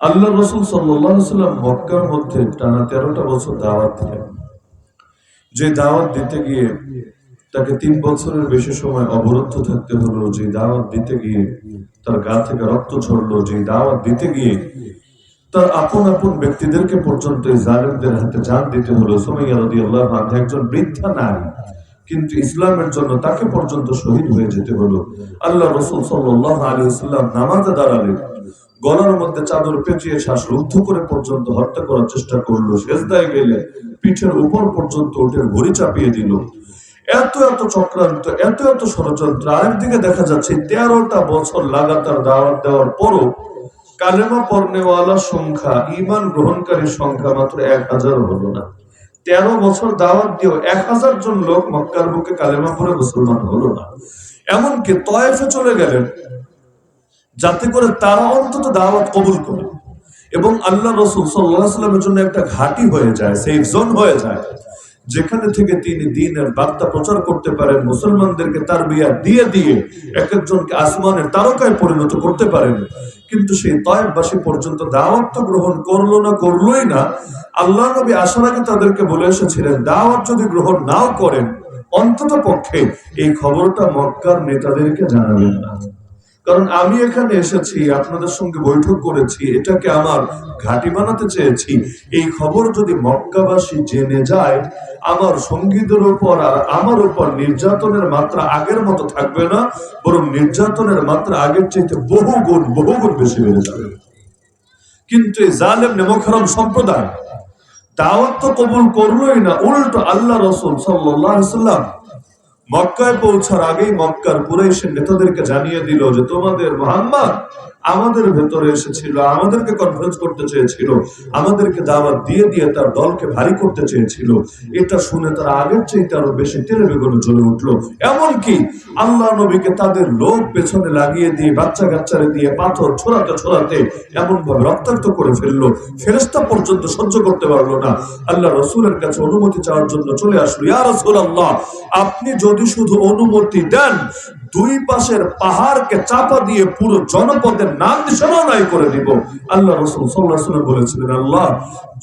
আল্লাহ রাসূল সাল্লাল্লাহু আলাইহি ওয়াসাল্লাম মক্কার মধ্যে টানা 13টা বছর দাওয়াত দিলেন। যে দাওয়াত দিতে গিয়ে তাকে 3 বছরের বেশি সময় অবরুদ্ধ থাকতে হলো, যে দাওয়াত দিতে গিয়ে তার গা থেকে রক্ত ঝরলো, যে দাওয়াত দিতে গিয়ে তার আপন আপন ব্যক্তিদেরকে পর্যন্ত জালেমদের হাতে জান দিতে হলো। সুমাইয়া রাদিয়াল্লাহু আনহা একজন বৃদ্ধা নারী, কিন্তু ইসলামের জন্য তাকে পর্যন্ত শহীদ হয়ে যেতে হলো। আল্লাহ রাসূল সাল্লাল্লাহু আলাইহি ওয়াসাল্লাম নামাজে দাঁড়ালেন, গলার মধ্যে চাদর পেঁচিয়ে শ্বাসরুদ্ধ করে পর্যন্ত হত্যা করার চেষ্টা করলো। সেজদায় গেলে পিঠের উপর পর্যন্ত উটের ভুঁড়ি চাপিয়ে দিল। এত এত চক্রান্ত, এত এত ষড়যন্ত্র। আরেকদিকে দেখা যাচ্ছে 13টা বছর লাগাতার দাওয়াত দেওয়ার পরও কালেমা পড়নেওয়ালার সংখ্যা, ঈমান গ্রহণকারীর সংখ্যা মাত্র 1000 হলো না। 13 বছর দাওয়াত দিয়েও 1000 জন লোক মক্কার বুকে কালেমা পড়ে মুসলমান হলো না। এমনকি তয়েফে চলে গেলেন যাতে করে তারা অন্তত দাওয়াত কবুল করে এবং আল্লাহ রাসূল সাল্লাল্লাহু আলাইহি ওয়াসাল্লামের জন্য একটা ঘাঁটি হয়ে যায়, সেফ জোন হয়ে যায়, যেখানে থেকে তিনি দ্বীনের বার্তা প্রচার করতে পারেন, মুসলমানদেরকে তারবিয়াত দিয়ে দিয়ে এক একজনকে আসমানের তারকায় পরিণত করতে পারেন। কিন্তু সেই তয়েফবাসী পর্যন্ত দাওয়াত তো গ্রহণ করলো না, করলোই না। আল্লাহ নবী আসার আগে তাদেরকে বলে এসেছিলেন, দাওয়াত যদি গ্রহণ নাও করেন অন্তত পক্ষে এই খবরটা মক্কার নেতাদেরকে জানাবেন না, কারণ আমি এখানে এসেছি, আপনাদের সঙ্গে বৈঠক করেছি, এটাকে আমার ঘাঁটি বানাতে চেয়েছি। এই খবর যদি মক্কাবাসী জেনে যায়, আমার সঙ্গীদের উপর আর আমার উপর নির্যাতনের মাত্রা আগের মতো থাকবে না, বরং নির্যাতনের মাত্রা আগের চাইতে বহুগুণ বেশি বেড়ে যাবে। কিন্তু এই জালেম নেমখরম সম্প্রদায় দাওয়াত তো কবুল করলোই না, উল্টো আল্লাহ রাসূল সাল্লাল্লাহু আলাইহি ওয়াসাল্লাম মক্কায় পৌঁছার আগেই মক্কার কুরাইশের নেতাদেরকে জানিয়ে দিল যে তোমাদের মুহাম্মদ আমাদের ভেতরে এসেছিল, আমাদেরকে কনফারেন্স করতে চেয়েছিল, আমাদেরকে দাওয়াত দিয়ে দিয়ে তার দলকে ভারী করতে চেয়েছিল। এটা শুনে তারা আগের চাইতে আরো বেশি তেলে বেগুনে জ্বলে উঠলো। এমনকি আল্লাহ নবীকে তাদের লোক পেছনে লাগিয়ে দিয়ে, বাচ্চা কাচ্চারে দিয়ে পাথর ছোড়াতে ছোড়াতে এমন ভাবে রক্তাক্ত করে ফেললো, ফেরেশতা পর্যন্ত সহ্য করতে পারলো না। আল্লাহ রাসূলের কাছে অনুমতি চাওয়ার জন্য চলে আসলো। ইয়া রাসূলুল্লাহ, আপনি যদি শুধু অনুমতি দেন, দুই পাশের পাহাড়কে চাপা দিয়ে পুরো জনপদের নাম নিশানা নাই করে দিব। আল্লাহ রাসূল সাল্লাল্লাহু আলাইহি ওয়াসাল্লাম বলেছিলেন, আল্লাহ,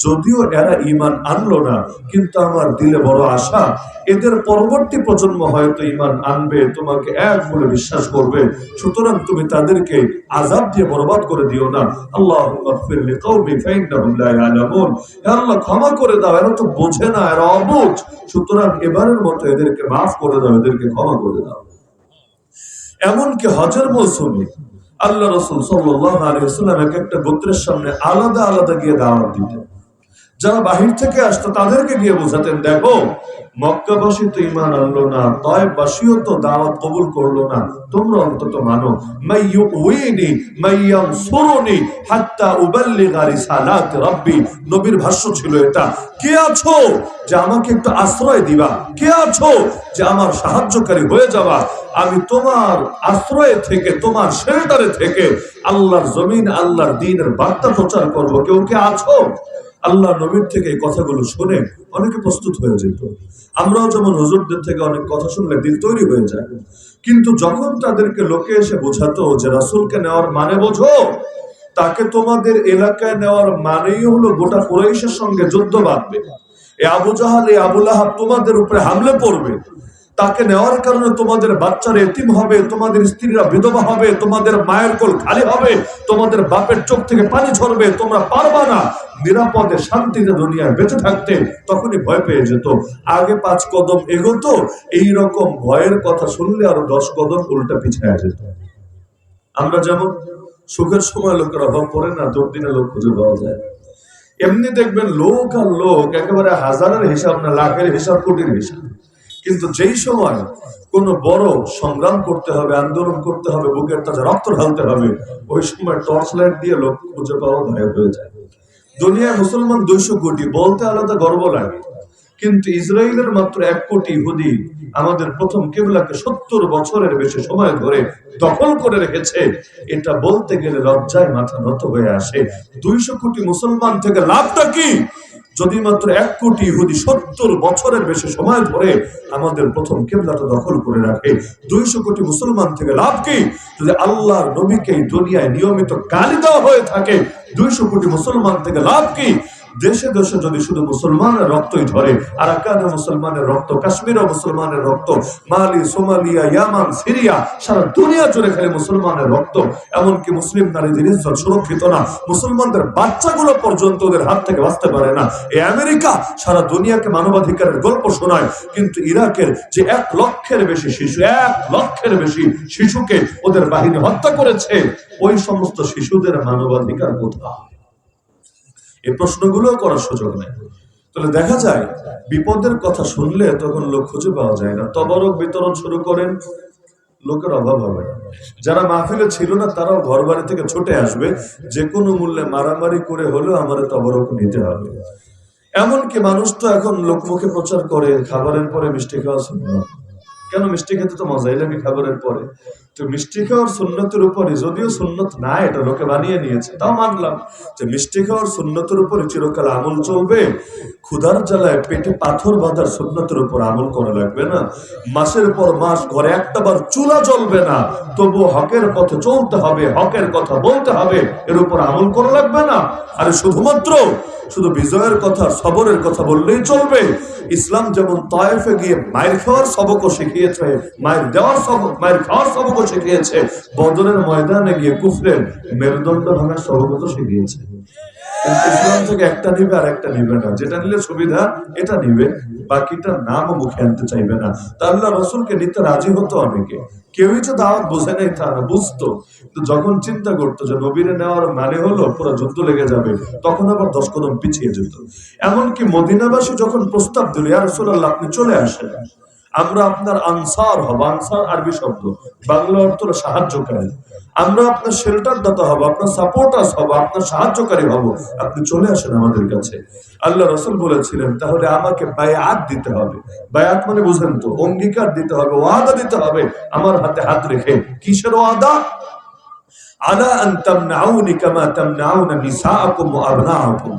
যদিও এরা ঈমান আনলো না, কিন্তু আমার দিলে বড় আশা, এদের পরবর্তী প্রজন্ম হয়তো ঈমান আনবে, তোমাকে এক বলে বিশ্বাস করবে। সুতরাং তুমি তাদেরকে আযাব দিয়ে বরবাদ করে দিও না। আল্লাহুম্মা গফির লিকাওমি ফাইন্নাহুম লা ইয়ালামুন। হে আল্লাহ, ক্ষমা করে দাও, এরা তো বোঝে না, এরা অবুঝ। সুতরাং এবারের মতো এদেরকে মাফ করে দাও, এদেরকে ক্ষমা করে দাও। এমনকি হজের মৌসুমে আল্লাহ রাসূল সাল্লাল্লাহু আলাইহি ওয়াসাল্লাম এক একটা গোত্রের সামনে আলাদা আলাদা গিয়ে দাওয়াত দিতেন। যারা বাহির থেকে আসতো তাদেরকে গিয়ে বোঝাতেন, দেখো মক্কাবাসী তো ঈমান আনলো না, তয়েফবাসীও তো দাওয়াত কবুল করলো না, তোমরা অন্তত মানো। মাইয়ুইনি মাইয়ানসুরুনি হাত্তা উবাল্লিগা রিসালাত রাব্বি। নবীর ভাষ্য ছিল এটা, কে আছো যে আমাকে একটু আশ্রয় দিবা, কে আছো যে আমার সাহায্যকারী হয়ে যাবা, আমি তোমার আশ্রয় থেকে, তোমার শেল্টারে থেকে আল্লাহর জমিন, আল্লাহর দ্বীনের বার্তা প্রচার করব, কেউ কে আছো? আল্লাহ নবীর থেকে এই কথাগুলো শুনে অনেকে প্রস্তুত হয়ে যেত। আমরাও যেমন হুজুরদের থেকে অনেক কথা শুনলে দিল তৈরি হয়ে যায়, কিন্তু যখন তাদেরকে লোকে এসে বোঝাতো যে রাসূলকে নেওয়ার মানে বোঝো, তাকে তোমাদের এলাকায় নেওয়ার মানেই হলো গোটা কুরাইশের সঙ্গে যুদ্ধ বাঁধবে, এ আবু জাহাল, এ আবু লাহাব তোমাদের উপরে হামলে পড়বে, তাকে নেওয়ার কারণে তোমাদের বাচ্চারা এতিম হবে, তোমাদের স্ত্রীরা বিধবা হবে, তোমাদের মায়ের কোল খালি হবে, তোমাদের বাপের চোখ থেকে পানি ঝরবে, তোমরা পারবা না নিরাপদে শান্তিতে দুনিয়ায় বেঁচে থাকতে। তখনই ভয় পেয়ে যেত, আগে 5 কদম এগোতো, এইরকম ভয়ের কথা শুনলে আরো 10 কদম উল্টা পিছায়া যেত। আমরা যেমন সুখের সময় লোকের অভাব পড়ে না, দুর্দিনে লোক খুঁজে পাওয়া যায়, এমনি দেখবেন লোক আর লোক একেবারে হাজারের হিসাব না, লাখের হিসাব, কোটির হিসাব। কিন্তু যেই সময় কোনো বড় সংগ্রাম করতে হবে, আন্দোলন করতে হবে, বুকের তাজা রক্ত ঢালতে হবে, ওই সময় টর্চ লাইট দিয়ে লোক খুঁজে পাওয়া ভয় হয়ে যায়। দুনিয়ায় মুসলমান 200 কোটি, বলতে আলাদা গর্ব লাগে, কিন্তু ইসরায়েলের মাত্র 1 কোটি ইহুদি আমাদের প্রথম কিবলাকে 70 বছরের বেশি সময় ধরে দখল করে রেখেছে। এটা বলতে গেলে লজ্জায় মাথা নত হয়ে আসে। 200 কোটি মুসলমান থেকে লাভটা কি? যদি মাত্র 1 কোটি ইহুদি 70 বছরের বেশি সময় ধরে আমাদের প্রথম কিবলাটা দখল করে রাখে, 200 কোটি মুসলমান থেকে লাভ কি? যদি আল্লাহর নবীকে এই দুনিয়ায় নিয়মিত গালি দেওয়া হয়ে থাকে, 200 কোটি মুসলমান থেকে লাভ কি? দেশে দেশে যদি শুধু মুসলমানের রক্তই ঝরে, আরাকানে মুসলমানের রক্ত, কাশ্মীরে মুসলমানের রক্ত, মালি, সোমালিয়া, ইয়ামান, সিরিয়া, সারা দুনিয়া জুড়ে খালি মুসলমানের রক্ত, এমনকি মুসলিম নারীদের ইজ্জত সুরক্ষিত না, মুসলমানদের বাচ্চাগুলো পর্যন্ত ওদের হাত থেকে বাঁচতে পারে না। এই আমেরিকা সারা দুনিয়াকে মানবাধিকারের গল্প শোনায়, কিন্তু ইরাকের যে 1 লক্ষের বেশি শিশু, 1 লক্ষের বেশি শিশুকে ওদের বাহিনী হত্যা করেছে, ওই সমস্ত শিশুদের মানবাধিকার কোথায়? এই প্রশ্নগুলো করার সুযোগ নেই। তাহলে দেখা যায় বিপদের কথা শুনলে তখন লোক খুঁজে পাওয়া যায় না, তবরক বিতরণ শুরু করেন, লোকের অভাব হবে না। যারা মাহফিলে ছিল না তারাও ঘর বাড়ি থেকে ছুটে আসবে, যে কোনো মূল্যে মারামারি করে হলেও আমার তবরক নিতে হবে। এমনকি মানুষ তো এখন লোকমুখে প্রচার করে খাবারের পরে মিষ্টি খাওয়া সুন্নাত। কেন? মিষ্টি খেতে তো মজাই লাগে খাবারের পরে। তো মিষ্টি খাওয়ার সুন্নতের উপরে, যদিও সুন্নত না, এটা লোকে বানিয়ে নিয়েছে, তাও মানলাম যে মিষ্টি খাওয়ার সুন্নতের উপরে চিরকাল আমল চলবে। ক্ষুধার জ্বালায় পেটে পাথর বাঁধার সুন্নতের উপর আমল করা লাগবে না। মাসের পর মাস ঘরে একটাবার চুলা জ্বলবে না, তবু হকের পথে চলতে হবে, হকের কথা বলতে হবে, এর উপর আমল করা লাগবে না। আরে শুধু বিজয়ের কথা, সবরের কথা বললেই চলবে? ইসলাম যেমন তায়েফে গিয়ে মায়ের খাওয়ার সবকও শিখিয়েছে, মায়ের খাওয়ার সবকও শিখিয়েছে, বদরের ময়দানে গিয়ে কুফরের মেরুদণ্ড ভাঙার সবকও তো শিখিয়েছে। ইসলাম থেকে একটা নিবে আর একটা নিবে না, যেটা নিলে সুবিধা এটা নিবে, বাকিটা নামও মুখে আনতে চাইবে না। তা আল্লাহ রসুলকে নিতে রাজি হতো অনেকে, কেউই তো দাওয়াত বোঝে নাই তা না, বুঝতো, কিন্তু যখন চিন্তা করতো যে নবীরে নেওয়ার মানে হলো পুরো যুদ্ধ লেগে যাবে, তখন আবার 10 কদম পিছিয়ে যেত। এমনকি মদিনাবাসী যখন প্রস্তাব দিল, ইয়া রাসূলুল্লাহ আপনি চলে আসেন, আমরা আপনার আনসার হব। আনসার আরবি শব্দ, বাংলা অর্থ হলো সাহায্যকারী। আমরা আপনার শেল্টার দাতা হব, আপনার সাপোর্টার্স হব, আপনার সাহায্যকারী হব, আপনি চলে আসেন আমাদের কাছে। আল্লাহ রাসূল বলেছিলেন তাহলে আমাকে বায়াত দিতে হবে। বায়াত মানে বুঝেন তো, অঙ্গীকার দিতে হবে, ওয়াদা দিতে হবে আমার হাতে হাত রেখে। কিসের ওয়াদা? আলা আন তামনাউনি কামা তামনাউনা নিসাআকুম ওয়া আবনাআকুম।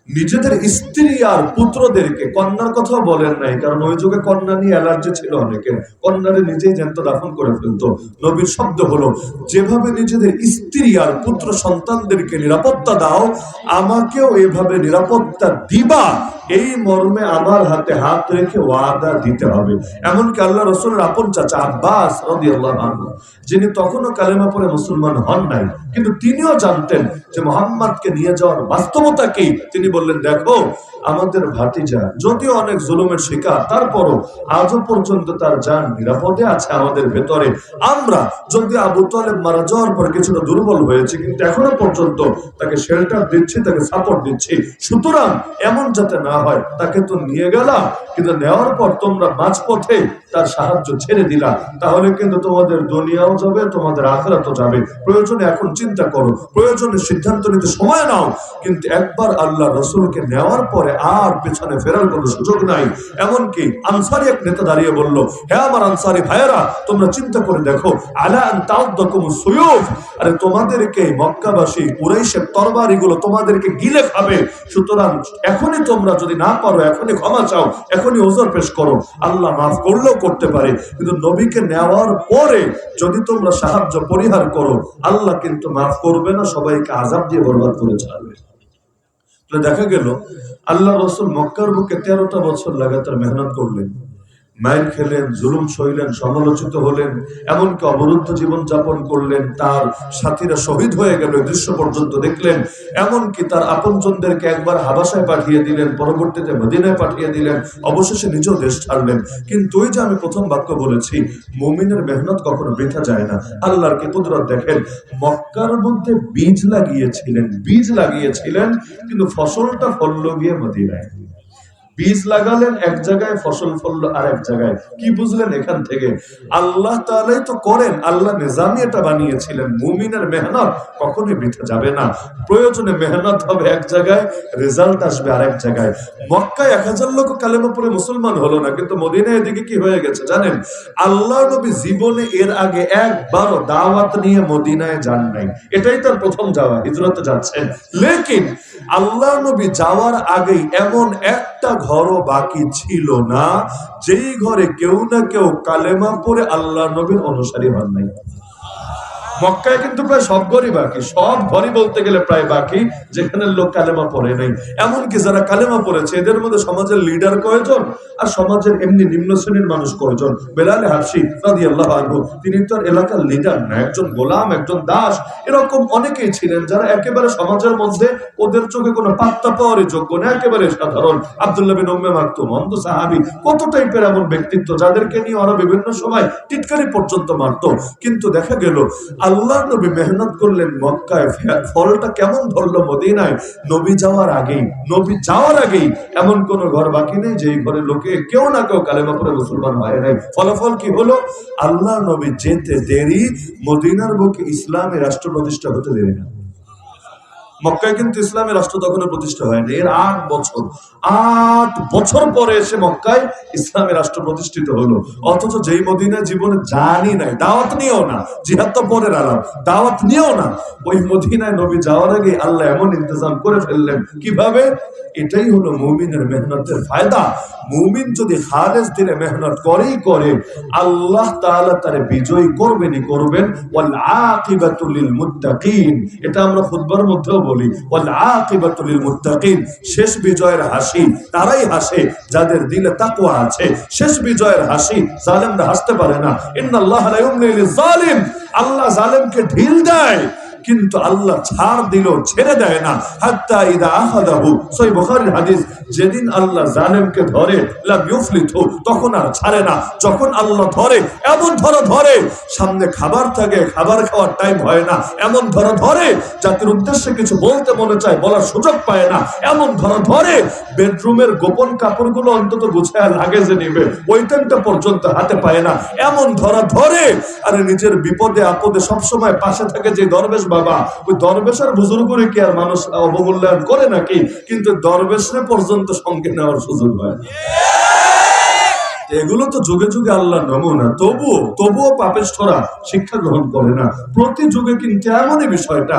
নিজেদের স্ত্রী আর পুত্রদেরকে, কন্যার কথা বলেন নাই, কারণ ওই যুগে কন্যা নিয়ে অ্যালার্জি ছিল অনেকের, কন্যারে নিজেই জ্যান্ত দাফন করে ফেলতো। নবীর শব্দ হলো যেভাবে নিজেদের স্ত্রী আর পুত্র সন্তানদেরকে নিরাপত্তা দাও, আমাকেও এভাবে নিরাপত্তা দিবা, এই মর্মে আমার হাতে হাত রেখে ওয়াদা দিতে হবে। এমনকি আল্লাহ রাসূলের আপন চাচা আব্বাস রাদিয়াল্লাহু আনহু, যিনি তখনও কালেমা পড়ে মুসলমান হন নাই, কিন্তু তিনিও জানতেন যে মুহাম্মদকে নিয়ে যাওয়ার বাস্তবতা কি। তিনি বললেন দেখো আমাদের ভাতিজা যদিও অনেক জুলুমের শিকার, তারপরও আজও পর্যন্ত তার জান নিরাপদে আছে আমাদের ভেতরে। আমরা যদি আবু তালেব মারা যাওয়ার পর কিছুটা দুর্বল হয়েছে, কিন্তু এখনো পর্যন্ত তাকে শেল্টার দিচ্ছি, তাকে সাপোর্ট দিচ্ছি। সুতরাং এমন যাতে না হয়, তাকে তো নিয়ে গেলাম, কিন্তু নেওয়ার পর তোমরা মাঝপথে তার সাহায্য ছেড়ে দিলা, তাহলে কিন্তু তোমাদের দুনিয়াও যাবে, তোমাদের আখিরাতও যাবে। প্রয়োজনে এখন চিন্তা করো, প্রয়োজনে সিদ্ধান্ত নিতে সময় নাও, কিন্তু একবার আল্লাহ রাসূলকে নেওয়ার পরে আর পেছনে ফেরার কোনো সুযোগ নাই। এমনকি আনসারী এক নেতা দাঁড়িয়ে বলল, হে আমার আনসারী ভাইয়েরা, তোমরা চিন্তা করে দেখো, আলা আন তাউদ্দাকুমুস সুয়ুফ, আরে তোমাদেরকে মক্কাবাসী কুরাইশের তরবারিগুলো তোমাদেরকে গিলে খাবে। সুতরাং এখনই তোমরা যদি না পারো, এখনই ক্ষমা চাও, এখনই ওযর পেশ করো, আল্লাহ মাফ করলেও করতে পারে। কিন্তু নবীকে নেওয়ার পরে যদি তোমরা সাহায্য পরিহার করো, আল্লাহ কিন্তু মাফ করবে না, সবাইকে আযাব দিয়ে বরবাদ করে ছাড়বে। দেখা গেল আল্লাহ রাসূল মক্কার বুকে 13টা বছর লাগাতার মেহনত করলেন, মায়ের খেলেন, জুলুম সইলেন, সমালোচিত হলেন, এমনকি অবরুদ্ধ জীবন যাপন করলেন। তার সাথীরা শহীদ হয়ে গেল, দৃশ্য পর্যন্ত দেখলেন। এমনকি তার আপনজনদেরকে একবার হাবাসায় পাঠিয়ে দিলেন, পরবর্তীতে মদিনায় পাঠিয়ে দিলেন, অবশেষে নিজেও দেশ ছাড়লেন। কিন্তু ওই যে আমি প্রথম বাক্য বলেছি, মুমিনের মেহনত কখনো বৃথা যায় না। আল্লাহর কি কুদরত দেখেন, মক্কার মধ্যে বীজ লাগিয়েছিলেন, কিন্তু ফসলটা ফলল গিয়ে মদিনায়। বীজ লাগালেন এক জায়গায়, ফসল ফললো আর এক জায়গায়। কি বুঝলেন এখান থেকে? আল্লাহ তাআলাই তো করেন, আল্লাহ নিজামী এটা বানিয়েছিলেন। মুমিনের মেহনত কখনোই বৃথা যাবে না। প্রয়োজনে মেহনত হবে এক জায়গায়, রেজাল্ট আসবে আর এক জায়গায়। মক্কায় 1000 লোক কালেমা পড়ে মুসলমান হলো না, কিন্তু মদিনায় এদিকে কি হয়ে গেছে জানেন? আল্লাহ নবী জীবনে এর আগে একবারও দাওয়াত নিয়ে মদিনায় যান নাই। এটাই তার প্রথম যাওয়া, হিজরতে যাচ্ছেন। লেকিন আল্লাহ নবী যাওয়ার আগেই এমন একটা ঘরও বাকি ছিল না যেই ঘরে কেউ না কেউ কালেমা পড়ে আল্লাহ নবীর অনুসারী হন নাই। মক্কায় কিন্তু প্রায় সব ঘরই বাকি, সব ঘরই বলতে গেলে প্রায় বাকি যেখানে লোক কালেমা পড়ে নাই। এমনকি যারা কালেমা পড়েছে এদের মধ্যে সমাজের লিডার কয়জন আর সমাজের এমনি নিম্ন শ্রেণীর মানুষ কয়জন? বেলাল হাবশী রাদিয়াল্লাহু আনহু, তিনি তো আর এলাকার লিডার না, একজন গোলাম, একজন দাস। এরকম অনেকেই ছিলেন যারা একেবারে সমাজের মধ্যে ওদের চোখে কোনো পাত্তা পাওয়ারই যোগ্য না, একেবারে সাধারণ। আব্দুল্লাহ বিন উম্মে মাকতুম, অন্ধ সাহাবী, কত টাইপের এমন ব্যক্তিত্ব যাদেরকে নিয়ে ওরা বিভিন্ন সময় টিটকারি পর্যন্ত মারত। কিন্তু দেখা গেল আল্লাহ নবী মেহনত করলেন মক্কায়, ফলটা কেমন ধরলো মদিনায়? নবী যাওয়ার আগেই এমন কোন ঘর বাকি নেই যে ঘরে লোকে কেউ না কেউ কালেমা পড়ে মুসলমান হয় নাই। ফলাফল কি হলো? আল্লাহ নবী যেতে দেরি, মদিনার বুকে ইসলামী রাষ্ট্র প্রতিষ্ঠা হতে দেরি না। মক্কায় কিন্তু ইসলামের রাষ্ট্র তখনও প্রতিষ্ঠা হয়নি। এর 8 বছর পরে এসে মক্কায় ইসলামের রাষ্ট্র প্রতিষ্ঠিত হলো। অথচ যেই মদিনায় জীবনে জানি নাই, দাওয়াত নিয়েও না, জিহাদ তো পরের আলাপ, দাওয়াত নিয়েও না, ওই মদিনায় নবী যাওয়ার আগে আল্লাহ এমন ইন্তজাম করে ফেললেন। কিভাবে? এটাই হলো মুমিনের মেহনতের ফায়দা। মুমিন যদি খালেস দিলে মেহনত করে, আল্লাহ তাআলা তারে বিজয়ী করবেন। ওয়াল আকিবাতু লিল মুত্তাকিন, এটা আমরা খুতবার মধ্যেও বলি, ওয়াল আকিবাতু লিল মুত্তাকিন, শেষ বিজয়ের হাসি তারাই হাসে যাদের দিলে তাকওয়া আছে। শেষ বিজয়ের হাসি জালেমরা হাসতে পারে না। ইন্নাল্লাহা লা ইউমলি লিল জালিম, আল্লাহ জালেমকে ঢিল দেয় কিন্তু আল্লাহ ছাড় দিল, ছেড়ে দেয় না। হাত্তা ইদা আখাযাহু, সহিহ বুখারীর হাদিস, যেদিন আল্লাহ জালেমকে ধরে লাম ইউফলিতু, তখন আর ছাড়ে না। যখন আল্লাহ ধরে এমন ধরে সামনে খাবার থাকে, খাবার খাওয়ার টাইম হয় না, এমন ধরে জাতির উদ্দেশ্যে কিছু বলতে মনে চায়, বলার সুযোগ পায় না, এমন ধরে বেডরুমের গোপন কাপড়গুলো অন্তত গুছায় লাগেজে নিবে, ওই টাইমটা পর্যন্ত হাতে পায় না, এমন ধরে। আরে নিজের বিপদে আপদে সবসময় পাশে থাকে যে দরবেশ বাবা, ওই দরবেশের বুজুর্গরে কি আর মানুষ অবমূল্যায়ন করে নাকি? কিন্তু দরবেশরে পর্যন্ত সঙ্গে নেওয়ার সুযোগ হয়। এগুলো তো যুগে যুগে আল্লাহ নমুনা, তবুও পাপিষ্ঠরা শিক্ষা গ্রহণ করে না। প্রতি যুগে কিন্তু এমনই বিষয়টা।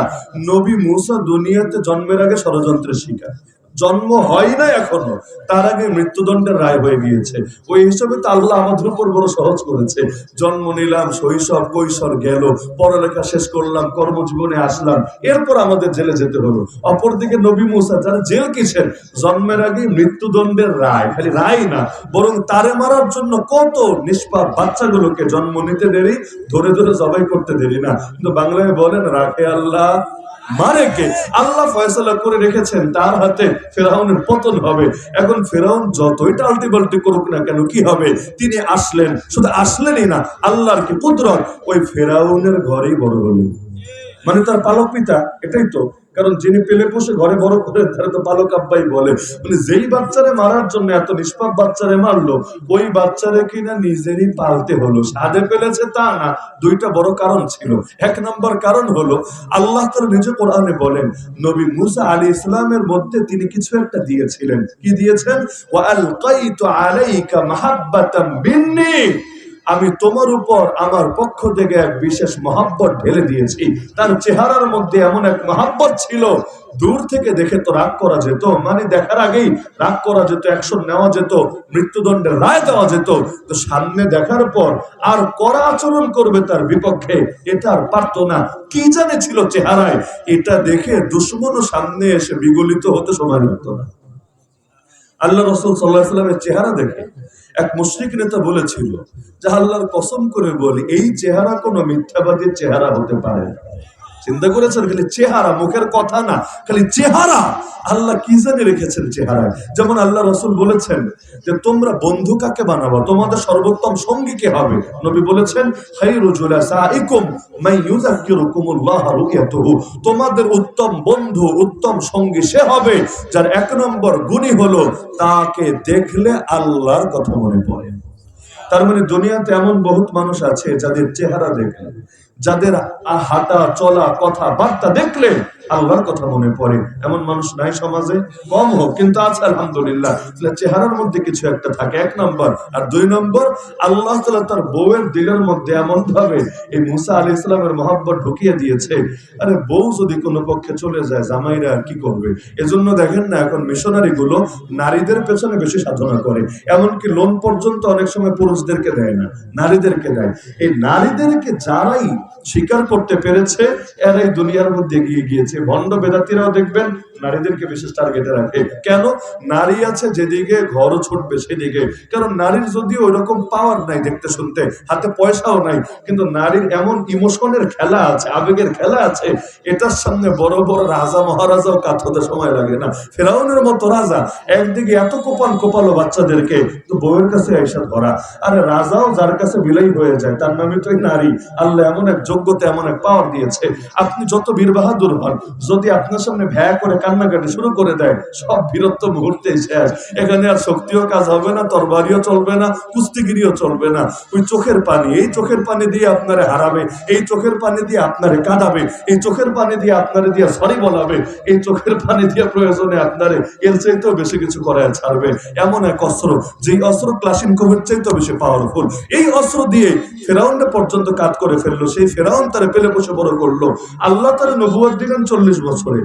নবী মুসা দুনিয়াতে জন্মের আগে ষড়যন্ত্রের শিকার, জন্ম হয় না এখনো, তার আগে মৃত্যুদণ্ডের রায় হয়ে গিয়েছে। ওই হিসাবে তো আল্লাহ আমাদের উপর বড় সহজ করেছে। জন্ম নিলাম, শৈশব কৈশোর গেল, পড়ালেখা শেষ করলাম, কর্মজীবনে আসলাম, এরপর আমাদের জেলে যেতে হলো। অপরদিকে নবী মুসা, যারা জেল কিসের, জন্মের আগে মৃত্যুদণ্ডের রায়, খালি রায় না, বরং তারে মারার জন্য কত নিষ্পাপ বাচ্চাগুলোকে জন্ম নিতে দেরি, ধরে জবাই করতে দেরি না। কিন্তু বাংলায় বলেন, রাখে আল্লাহ মারে কে? আল্লাহ ফয়সালা করে রেখেছেন তার হাতে ফেরাউনের পতন হবে। এখন ফেরাউন যতই টালটি বাল্টি করুক না কেন, কি হবে? তিনি আসলেন, শুধু আসলেনই না, আল্লাহর কি কুদরত, ওই ফেরাউনের ঘরেই বড় হলেন। মানে তার পালক পিতা, এটাই তো কারণ, যিনি পেলে পোষে ঘরে বড় করেন তারা তো পালক আব্বাই বলে। মানে যেই বাচ্চারে মারার জন্য এত নিষ্পাপ বাচ্চারে মারলো, ওই বাচ্চারে কিনা নিজেরই পালতে হলো। সাদে পেলেছে তা না, দুইটা বড় কারণ ছিল। এক নম্বর কারণ হলো, আল্লাহ তাআলা নিজে কোরআনে বলেন, নবী মুসা আলাইহিস সালামের মধ্যে তিনি কিছু একটা দিয়েছিলেন। কি দিয়েছেন? ওয়া আলকাইতু আলাইকা মাহাব্বাতাম মিন্নি, আমি তোমার উপর আমার পক্ষ থেকে এক বিশেষ মহাব্বত ঢেলে দিয়েছি। তার চেহারার মধ্যে এমন এক মহাব্বত ছিল, দূর থেকে দেখে তো রাগ করা যেত, মানে দেখার আগেই রাগ করা যেত, অ্যাকশন নেওয়া যেত, মৃত্যুদণ্ডের রায় দেওয়া যেত। তো সামনে দেখার পর আর কড়া আচরণ করবে তার বিপক্ষে, এটা আর পারত না। কি জানে ছিল চেহারায়, এটা দেখে দুশমনও সামনে এসে বিগলিত হতে সময় লাগতো না। আল্লাহ রাসূল সাল্লাল্লাহু আলাইহি ওয়াসাল্লামের চেহারা দেখে এক মুশরিক নেতা বলেছিল যে, আল্লাহর কসম করে বলি, এই চেহারা কোনো মিথ্যাবাদীর চেহারা হতে পারে না। চিন্তা করেছেন? খালি চেহারা, মুখের কথা না, খালি চেহারা আল্লাহ কি জানি রেখেছেন চেহারায়। যেমন আল্লাহ রাসূল বলেছেন যে তোমরা বন্ধু কাকে বানাবো, তোমাদের সর্বোত্তম সঙ্গী কে হবে? নবী বলেছেন খায়রু জুলাসাইকুম মান ইউযাক্কিরুকুমুল্লাহ রুয়াতুহু, তোমাদের উত্তম বন্ধু, উত্তম সঙ্গী সে হবে যার এক নম্বর গুণই হলো তাকে দেখলে আল্লাহর কথা মনে পড়ে। তার মানে দুনিয়াতে এমন বহুত মানুষ আছে যাদের চেহারা দেখলে, যাদের হাঁটা চলা কথা বার্তা দেখলে আল্লাহর কথা মনে পড়ে। এমন মানুষ নাই সমাজে, কম হোক কিন্তু আছে আলহামদুলিল্লাহ। চেহারার মধ্যে কিছু একটা থাকে, এক নম্বর। আর দুই নম্বর, আল্লাহ তাআলা তার বউয়ের দিলের মধ্যে এমন ভাবে এই মুসা আলাইহিস সালামের মহব্বত ঢুকিয়ে দিয়েছে। আরে বউ যদি কোনো পক্ষে চলে যায়, জামাইরা আর কি করবে? এজন্য দেখেন না এখন মিশনারি গুলো নারীদের পেছনে বেশি সাধনা করে, এমনকি লোন পর্যন্ত অনেক সময় পুরুষদেরকে দেয় না, নারীদেরকে দেয়। এই নারীদেরকে যারাই স্বীকার করতে পেরেছে এরাই দুনিয়ার মধ্যে এগিয়ে গিয়েছে। ভণ্ড বেদাতিরাও দেখবেন নারীদেরকে বিশেষ টার্গেটে রাখে। কেন? নারী আছে যেদিকে ঘরও ছুটবে সেদিকে। কারণ নারীর যদিও ওই রকম পাওয়ার নাই দেখতে শুনতে, হাতে পয়সাও নাই, কিন্তু নারীর এমন ইমোশনের খেলা আছে, আবেগের খেলা আছে, এটার সামনে বড় বড় রাজা মহারাজাও কাত হতে সময় লাগে না। ফেরাউনের মতো রাজা একদিকে এত কোপালো বাচ্চাদেরকে, তো বউয়ের কাছে এসে ধরা। আরে রাজাও যার কাছে বিলাই হয়ে যায়, তার নামে তো নারী। আল্লাহ এমন এক যোগ্যতা, এমন এক পাওয়ার দিয়েছে। আপনি যত বীর বাহাদুর হন, যদি আপনার সামনে ভ্যা করে কান্নাকাটি শুরু করে দেয়, সব বীরত্ব মুহূর্তে শেষ। এখানে আর শক্তিও কাজ হবে না, তরবারিও চলবে না, কুস্তিগিরিও চলবে না। ওই চোখের পানি, এই চোখের পানি দিয়ে আপনারে হারাবে, এই চোখের পানি দিয়ে আপনারে কাঁদাবে, এই চোখের পানি দিয়ে আপনারে দিয়ে সরি বলাবে, এই চোখের পানি দিয়ে প্রয়োজনে আপনারে এর চাইতেও বেশি কিছু করায় ছাড়বে। এমন এক অস্ত্র, যেই অস্ত্র ক্লাসিনকোভের চাইতেও বেশি পাওয়ারফুল। এই অস্ত্র দিয়ে ফেরাউনটা পর্যন্ত কাজ করে ফেললো। সেই ফেরাউন তারা পেলে বসে বড় করলো। আল্লাহ তারা নবুয়ত দিলেন 40 বছরে।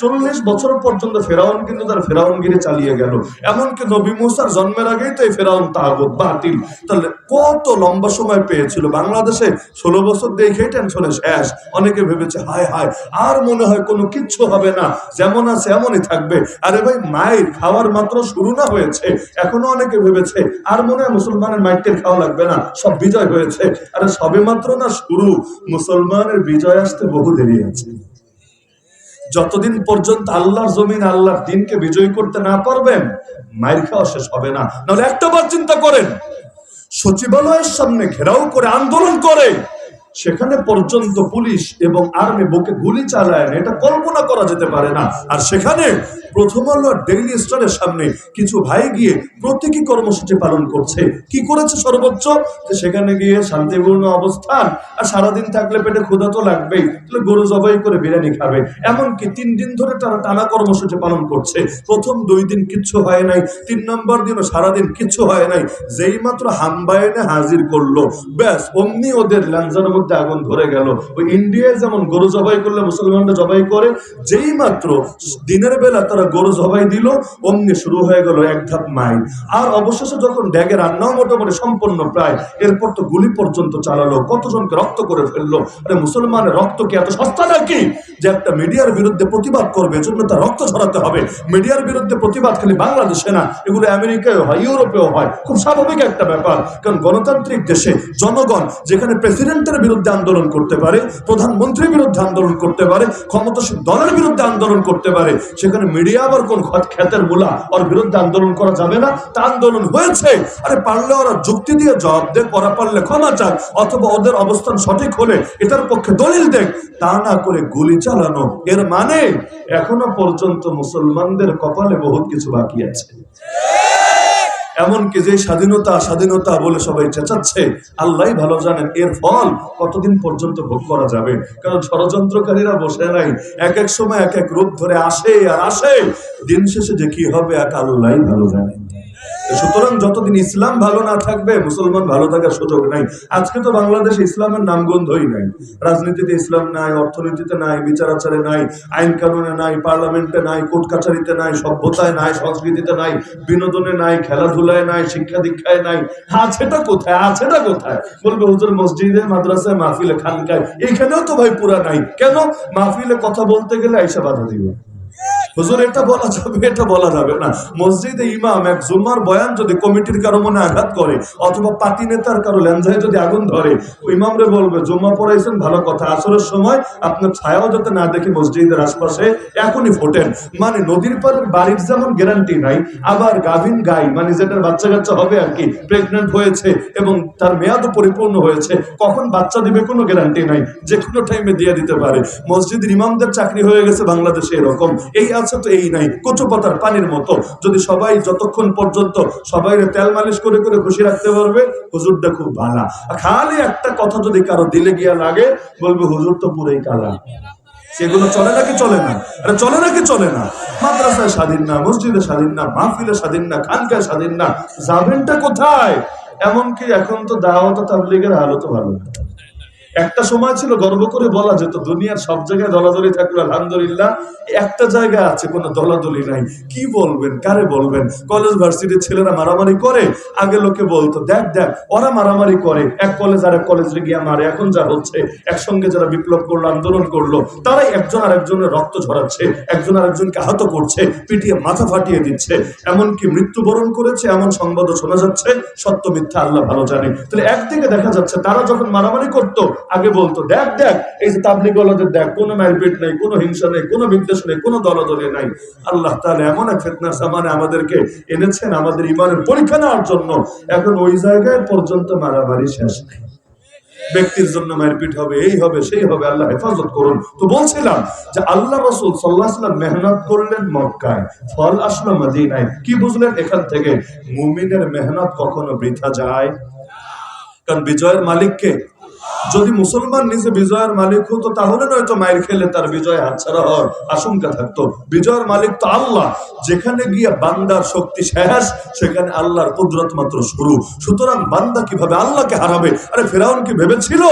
40 বছর পর্যন্ত ফেরাউন কিন্তু তার ফেরাউনগিরি চালিয়ে গেল। এমনকি নবী মুসার জন্মের আগেই তো এই ফেরাউন তাগুত বাতিল। তাহলে কত লম্বা সময় পেয়েছিল। বাংলাদেশে 16 বছর দেখে টেনশনে শেষ। অনেকে ভেবেছে হায় হায় আর মনে হয় কোনো কিচ্ছু হবে না, যেমন আছে এমনই থাকবে। আরে ভাই, মায়ের খাওয়ার মাত্র শুরু না হয়েছে। এখনো অনেকে ভেবেছে আর মনে হয় মুসলমানের মাইকের খাওয়া লাগবে না, সব বিজয় হয়েছে। আরে সবে মাত্র না শুরু, মুসলমানের বিজয় আসতে বহু দেরি আছে। যতদিন পর্যন্ত আল্লাহর জমিন, আল্লাহর দিনকে বিজয় করতে না পারবেন, মায়ের খাওয়া শেষ হবে না। নাহলে একটাবার চিন্তা করেন, সচিবালয়ের সামনে ঘেরাও করে আন্দোলন করে সেখানে পর্যন্ত পুলিশ এবং আর্মি বুকে গুলি চালায় না, এটা কল্পনা করা যেতে পারে না। আর সেখানে প্রথম আলো ডেইলি স্টারের সামনে কিছু ভাই গিয়ে প্রতীকী কর্মসূচি পালন করছে। কি করেছে সর্বোচ্চ? যে সেখানে গিয়ে শান্তিপূর্ণ অবস্থান, আর সারাদিন থাকলে পেটে ক্ষুধা তো লাগবেই, তাহলে গরু জবাই করে বিরিয়ানি খাবে। এমনকি 3 দিন ধরে তারা টানা কর্মসূচি পালন করছে। প্রথম 2 দিন কিচ্ছু হয় নাই, 3 নম্বর দিনও সারাদিন কিচ্ছু হয় নাই। যেই মাত্র হামবায়নে হাজির করলো, ব্যাস অমনি ওদের ল্যাঞ্জার মধ্যে আগুন ধরে গেল। ওই ইন্ডিয়ায় যেমন গরু জবাই করলে মুসলমানরা জবাই করে, যেই মাত্র দিনের বেলা তারা গরু জবাই দিল, অমনি শুরু হয়ে গেল এক ধাপ মাইল। আর অবশেষে যখন ড্যাগে রান্নাও মোটামুটি সম্পন্ন প্রায়, এরপর তো গুলি পর্যন্ত চালালো, কতজনকে রক্ত করে ফেললো। আরে মুসলমানের রক্ত কি এত সস্তা নাকি যে একটা মিডিয়ার বিরুদ্ধে প্রতিবাদ করবে এজন্য তার রক্ত ঝরাতে হবে? মিডিয়ার বিরুদ্ধে প্রতিবাদ খালি বাংলাদেশে না, এগুলো আমেরিকায় হয়, ইউরোপেও হয়। খুব স্বাভাবিক একটা ব্যাপার, কারণ গণতান্ত্রিক দেশে জনগণ যেখানে প্রেসিডেন্টের বিরুদ্ধে আন্দোলন করতে পারে, প্রধানমন্ত্রীর বিরুদ্ধে আন্দোলন করতে পারে, ক্ষমতাসীন দলের বিরুদ্ধে আন্দোলন করতে পারে, সেখানে মিডিয়া আবার কোন খ্যাতের মূলা ওর বিরুদ্ধে আন্দোলন করা যাবে না? তা আন্দোলন হয়েছে। আরে পারলে ওরা যুক্তি দিয়ে জবাব দেখ, ওরা পারলে ক্ষমা চাক, অথবা ওদের অবস্থান সঠিক হলে এটার পক্ষে দলিল দেখ। তা না করে গুলি চালানো, এর মানে এখনো পর্যন্ত মুসলমানদের কপালে বহুত কিছু বাকি আছে। এমনকি যে স্বাধীনতা স্বাধীনতা বলে সবাই চেঁচাচ্ছে, আল্লাহই ভালো জানেন এর ফল কতদিন পর্যন্ত ভোগ করা যাবে। কারণ ষড়যন্ত্রকারীরা বসে নাই, এক এক সময় এক এক রূপ ধরে আসে আর আসে। দিন শেষে যে কি হবে এক আল্লাহই ভালো জানেন। সুতরাং যতদিন ইসলাম ভালো না থাকবে, মুসলমান ভালো থাকার সুযোগ নাই। আজকে তো বাংলাদেশে ইসলামের নামগন্ধই নাই। রাজনীতিতে ইসলাম নাই, অর্থনীতিতে নাই, বিচার আচারে নাই, আইন কানুনে নাই, পার্লামেন্টে নাই, কোর্ট কাছারিতে নাই, সভ্যতায় নাই, সংস্কৃতিতে নাই, বিনোদনে নাই, খেলাধুলায় নাই, শিক্ষা দীক্ষায় নাই। আছেটা কোথায়? আছেটা কোথায়? বলবে হুজুর মসজিদে, মাদ্রাসায়, মাহফিলে, খানকায়। এখানেও তো ভাই পুরা নাই। কেন? মাহফিলে কথা বলতে গেলে আইসা বাধা দিবে। হুজুর এটা বলা যাবে, এটা বলা যাবে না। মসজিদে ইমাম এক জুম্মার বয়ান যদি কমিটির কারো মনে আঘাত করে অথবা পার্টি নেতার কারো ল্যাঞ্জায় যদি আগুন ধরে, ইমামরে বলবে জুম্মা পড়াইছেন ভালো কথা, আসরের সময় আপনার ছায়াও যাতে না দেখি মসজিদের আশপাশে, এখনই ফোটেন। মানে নদীর পাড়ের বাড়ির যেমন গ্যারান্টি নাই, আবার গাভিন গাই মানে যেটার বাচ্চা কাচ্চা হবে আর কি, প্রেগনেন্ট হয়েছে এবং তার মেয়াদও পরিপূর্ণ হয়েছে, কখন বাচ্চা দিবে কোনো গ্যারান্টি নাই, যে কোনো টাইমে দিয়ে দিতে পারে। মসজিদের ইমামদের চাকরি হয়ে গেছে বাংলাদেশে এরকম, এই আছে তো এই নাই, কচু পাতার পানির মতো। যদি সবাই যতক্ষণ পর্যন্ত সবাই তেল মালিশ করে করে খুশি রাখতে পারবে, হুজুরটা খুব ভালো। খালি একটা কথা যদি কারো দিলে গিয়া লাগে, বলবে হুজুর তো পুরোই কালা। সেগুলো চলে নাকি চলে না? আরে চলে নাকি চলে না? মাদ্রাসায় স্বাধীন না, মসজিদে স্বাধীন না, মাহফিলে স্বাধীন না, খানকায় স্বাধীন না, যাবেনটা কোথায়? এমনকি এখন তো দাওয়াত তাবলীগের হালতও ভালো না। একটা সময় ছিল গর্ব করে বলা যেত দুনিয়ার সব জায়গায় দলাদলি থাকলো আলহামদুলিল্লাহ, একটা জায়গা আছে কোনো দলাদলি নাই। কি বলবেন, কারে বলবেন? কলেজ ভার্সিটির ছেলেরা মারামারি করে, আগে লোকে বলতো দেখ দেখ ওরা মারামারি করে, এক কলেজ আর এক কলেজে গিয়ে মারে। এখন যা হচ্ছে, একসঙ্গে যারা বিপ্লব করলো, আন্দোলন করলো, তারাই একজন আরেকজনের রক্ত ঝরাচ্ছে, একজন আরেকজনকে আহত করছে, পিটিয়ে মাথা ফাটিয়ে দিচ্ছে, এমনকি মৃত্যুবরণ করেছে এমন সংবাদও শোনা যাচ্ছে। সত্য মিথ্যা আল্লাহ ভালো জানে। তাহলে একদিকে দেখা যাচ্ছে তারা যখন মারামারি করতো আগে বলতো দেখ দেখ এই যে তাবলীগ ওয়ালাদের দেখ, কোনো মারপিট নেই, কোনো হিংসা নেই, কোনো বিদ্বেষ নেই, কোনো দলাদলি নাই। আল্লাহ তাআলা এমন এক ফিতনার জামানে আমাদেরকে এনেছেন আমাদের ঈমানের পরীক্ষা নেওয়ার জন্য। এখন ওই জায়গায় পর্যন্ত মারামারি শেষ নেই, ব্যক্তির জন্য মারপিট হবে, এই হবে সেই হবে, আল্লাহ হেফাজত করুন। তো বলছিলাম যে আল্লাহ রাসূল সাল্লাল্লাহু আলাইহি ওয়াসাল্লাম মেহনত করলেন মক্কায়, ফল আসলো মদিনায়। কি বুঝলেন এখান থেকে? মুমিনের মেহনত কখনো বৃথা যায়? কারণ বিজয়ের মালিক কে? যদি মুসলমান নিজে বিজয়ের মালিক হতো তাহলে নয়তো মায়ের খেলে তার বিজয় হাতছাড়া হওয়ার আশঙ্কা থাকতো। বিজয়ের মালিক তো আল্লাহ। যেখানে গিয়ে বান্দার শক্তি শেষ, সেখানে আল্লাহর কুদরত মাত্র শুরু। সুতরাং বান্দা কিভাবে আল্লাহকে হারাবে? আরে ফেরাউন কি ভেবেছিল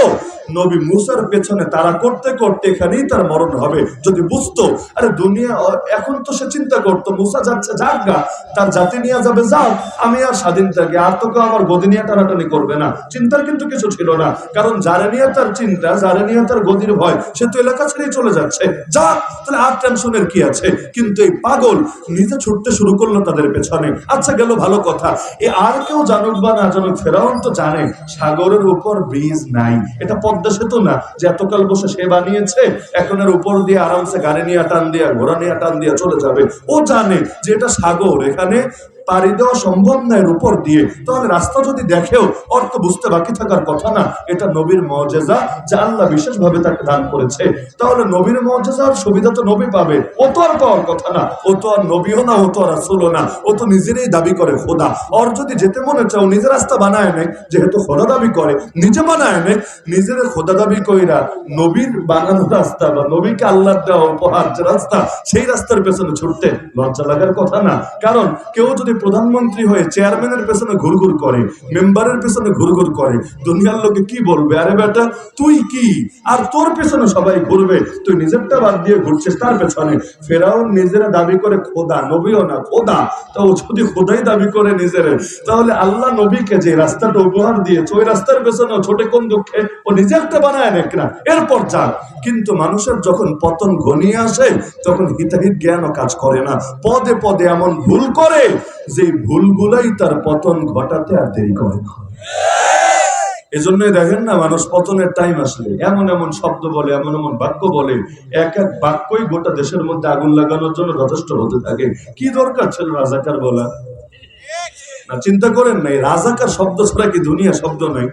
নবী মুসার পেছনে তারা করতে করতে এখানেই তার মরণ হবে? যদি বুঝতো, আরে দুনিয়া এখন তো সে চিন্তা করতো মুসা যাচ্ছে যাক গা, তার জাতি নিয়ে যাবে যাক, আমি আর স্বাধীন থাকি, আর তো কেউ আমার গদি নিয়ে টানাটানি করবে না। চিন্তার কিন্তু কিছু ছিল না, কারণ যারা নিয়ে তার চিন্তা, যারা নিয়ে তার গদির ভয়, সে তো এলাকা ছেড়েই চলে যাচ্ছে, যাক তাহলে আর টেনশনের কি আছে? কিন্তু এই পাগল নিজে ছুটতে শুরু করলো তাদের পেছনে। আচ্ছা গেল ভালো কথা, এ আর কেউ জানুক বা না জানুক, ফেরাউন তো জানে সাগরের উপর ব্রিজ নাই, এটা পদ্মা সেতু না যে এতকাল বসে সে বানিয়েছে, এখন এর উপর দিয়ে আরামসে গাড়ি নিয়ে টান দিয়া, ঘোড়া নিয়ে টান দিয়া চলে যাবে। ও জানে যে এটা সাগর, এখানে পাড়ি দেওয়া সম্ভব না এর উপর দিয়ে। তাহলে রাস্তা যদি দেখেও ওর তো বুঝতে বাকি থাকার কথা না, এটা নবীর মুজিজা যা আল্লাহ বিশেষভাবে তাকে দান করেছে। তাহলে নবীর মুজিজার সুবিধা তো নবী পাবে, ও তো আর পাওয়ার কথা না। ও তো আর নবীও না, ও তো আর রাসূলও না, ও তো নিজেরই দাবি করে খোদা। ওর যদি যেতে মনে চাও নিজের রাস্তা বানায় নেয়, যেহেতু খোদা দাবি করে নিজে বানায় নেয়, নিজের খোদা দাবি কইরা নবীর বানানো রাস্তা বা নবীকে আল্লাহ দেওয়া উপহার যে রাস্তা, সেই রাস্তার পেছনে ছুটতে লজ্জা লাগার কথা না। কারণ কেউ যদি প্রধানমন্ত্রী হয়ে চেয়ারম্যানের পেছনে ঘুরঘুর করে, মেম্বারের পেছনে ঘুরঘুর করে, দুনিয়ার লোকে কি বলবে? আরে বেটা তুই কি, আর তোর পেছনে সবাই ঘুরবে, তুই নিজেরটা বাদ দিয়ে ঘুরছিস তার পেছনে। ফেরাউন নিজেরা দাবি করে খোদা, নবীও না খোদা। তো ও যদি খোদাই দাবি করে নিজের, তাহলে আল্লাহ নবীকে যে রাস্তাটা উপহার দিয়েছে ওই রাস্তার পেছনে ছোটে কোন দুঃখে ও নিজে একটা বানায় নেক না, এরপর যাক। কিন্তু মানুষের যখন পতন ঘনিয়ে আসে তখন হিতাহিত জ্ঞানও কাজ করে না, পদে পদে এমন ভুল করে যে ভুলগুলাই তার পতন ঘটাতে আর দেরি করে না। এজন্যই দেখেন না, মানুষ পতনের টাইম আসলে এমন এমন শব্দ বলে, এমন এমন বাক্য বলে, এক এক বাক্যই গোটা দেশের মধ্যে আগুন লাগানোর জন্য যথেষ্ট হতে থাকে। কি দরকার ছিল রাজাকার বলা? চিন্তা করেন নাই, রাজাকার শব্দ ছাড়া কি দুনিয়া শব্দ নাই?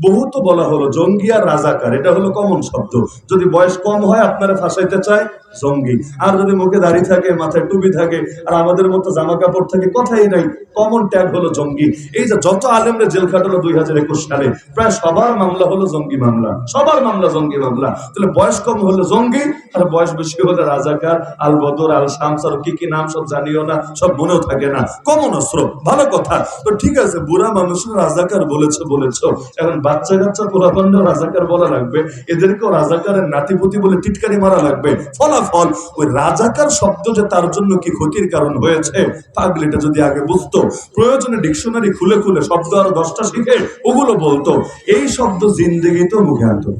বহু তো বলা হলো জঙ্গি আর রাজাকার, এটা হলো কমন শব্দ। যদি বয়স কম হয় আপনারা ফাঁসাইতে চায় জঙ্গি, আর যদি মুখে দাড়ি থাকে, মাথায় টুপি থাকে, আর আমাদের মতো জামা কাপড় থাকে, কথাই নাই, কমন ট্যাগ হলো জঙ্গি। এই যে যত আলেমরে জেল খাটালো 2021 সালে, প্রায় সবার মামলা হলো জঙ্গি মামলা, সবার মামলা জঙ্গি মামলা। তাহলে বয়স কম হলে জঙ্গি, আর বয়স বেশি হলে রাজাকার, আল বদর, আল শামস, আর কি কি নাম সব জানিও না, সব মনেও থাকে না, কমন অস্ত্র। ভালো কথা, তো ঠিক আছে, বুড়া মানুষের রাজাকার বলেছো, এখন বাচ্চা কাচ্চা পোলাপানরা রাজাকার বলা লাগবে, এদেরকেও রাজাকারের নাতিপুতি বলে টিটকারি মারা লাগবে। ফলাফল ওই রাজাকার শব্দ যে তার জন্য কি ক্ষতির কারণ হয়েছে, পাগলিটা যদি আগে বুঝতো, প্রয়োজনে ডিকশনারি খুলে খুলে শব্দ আরো 10টা শিখে ওগুলো বলতো, এই শব্দ জিন্দেগিতেও মুখে আনতো।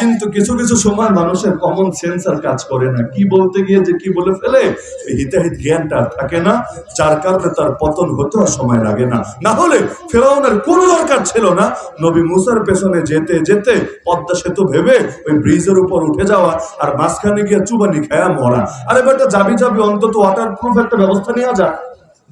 কিন্তু কিছু কিছু সময় মানুষের কমন সেন্স আর কাজ করে না, কি বলতে গিয়ে যে কি বলে ফেলে, হিতাহিত জ্ঞানটা আর থাকে না, যার কারণে তার পতন হতে আর সময় লাগে না। না হলে ফেরাউনের কোনো দরকার ছিল না নবী মুসার পেছনে যেতে যেতে পদ্মা সেতু ভেবে ওই ব্রিজের উপর উঠে যাওয়া আর মাঝখানে গিয়ে চুবানি খায়া মরা। আরে বেটা যাবি অন্তত ওয়াটার প্রুফ একটা ব্যবস্থা নেওয়া যায়,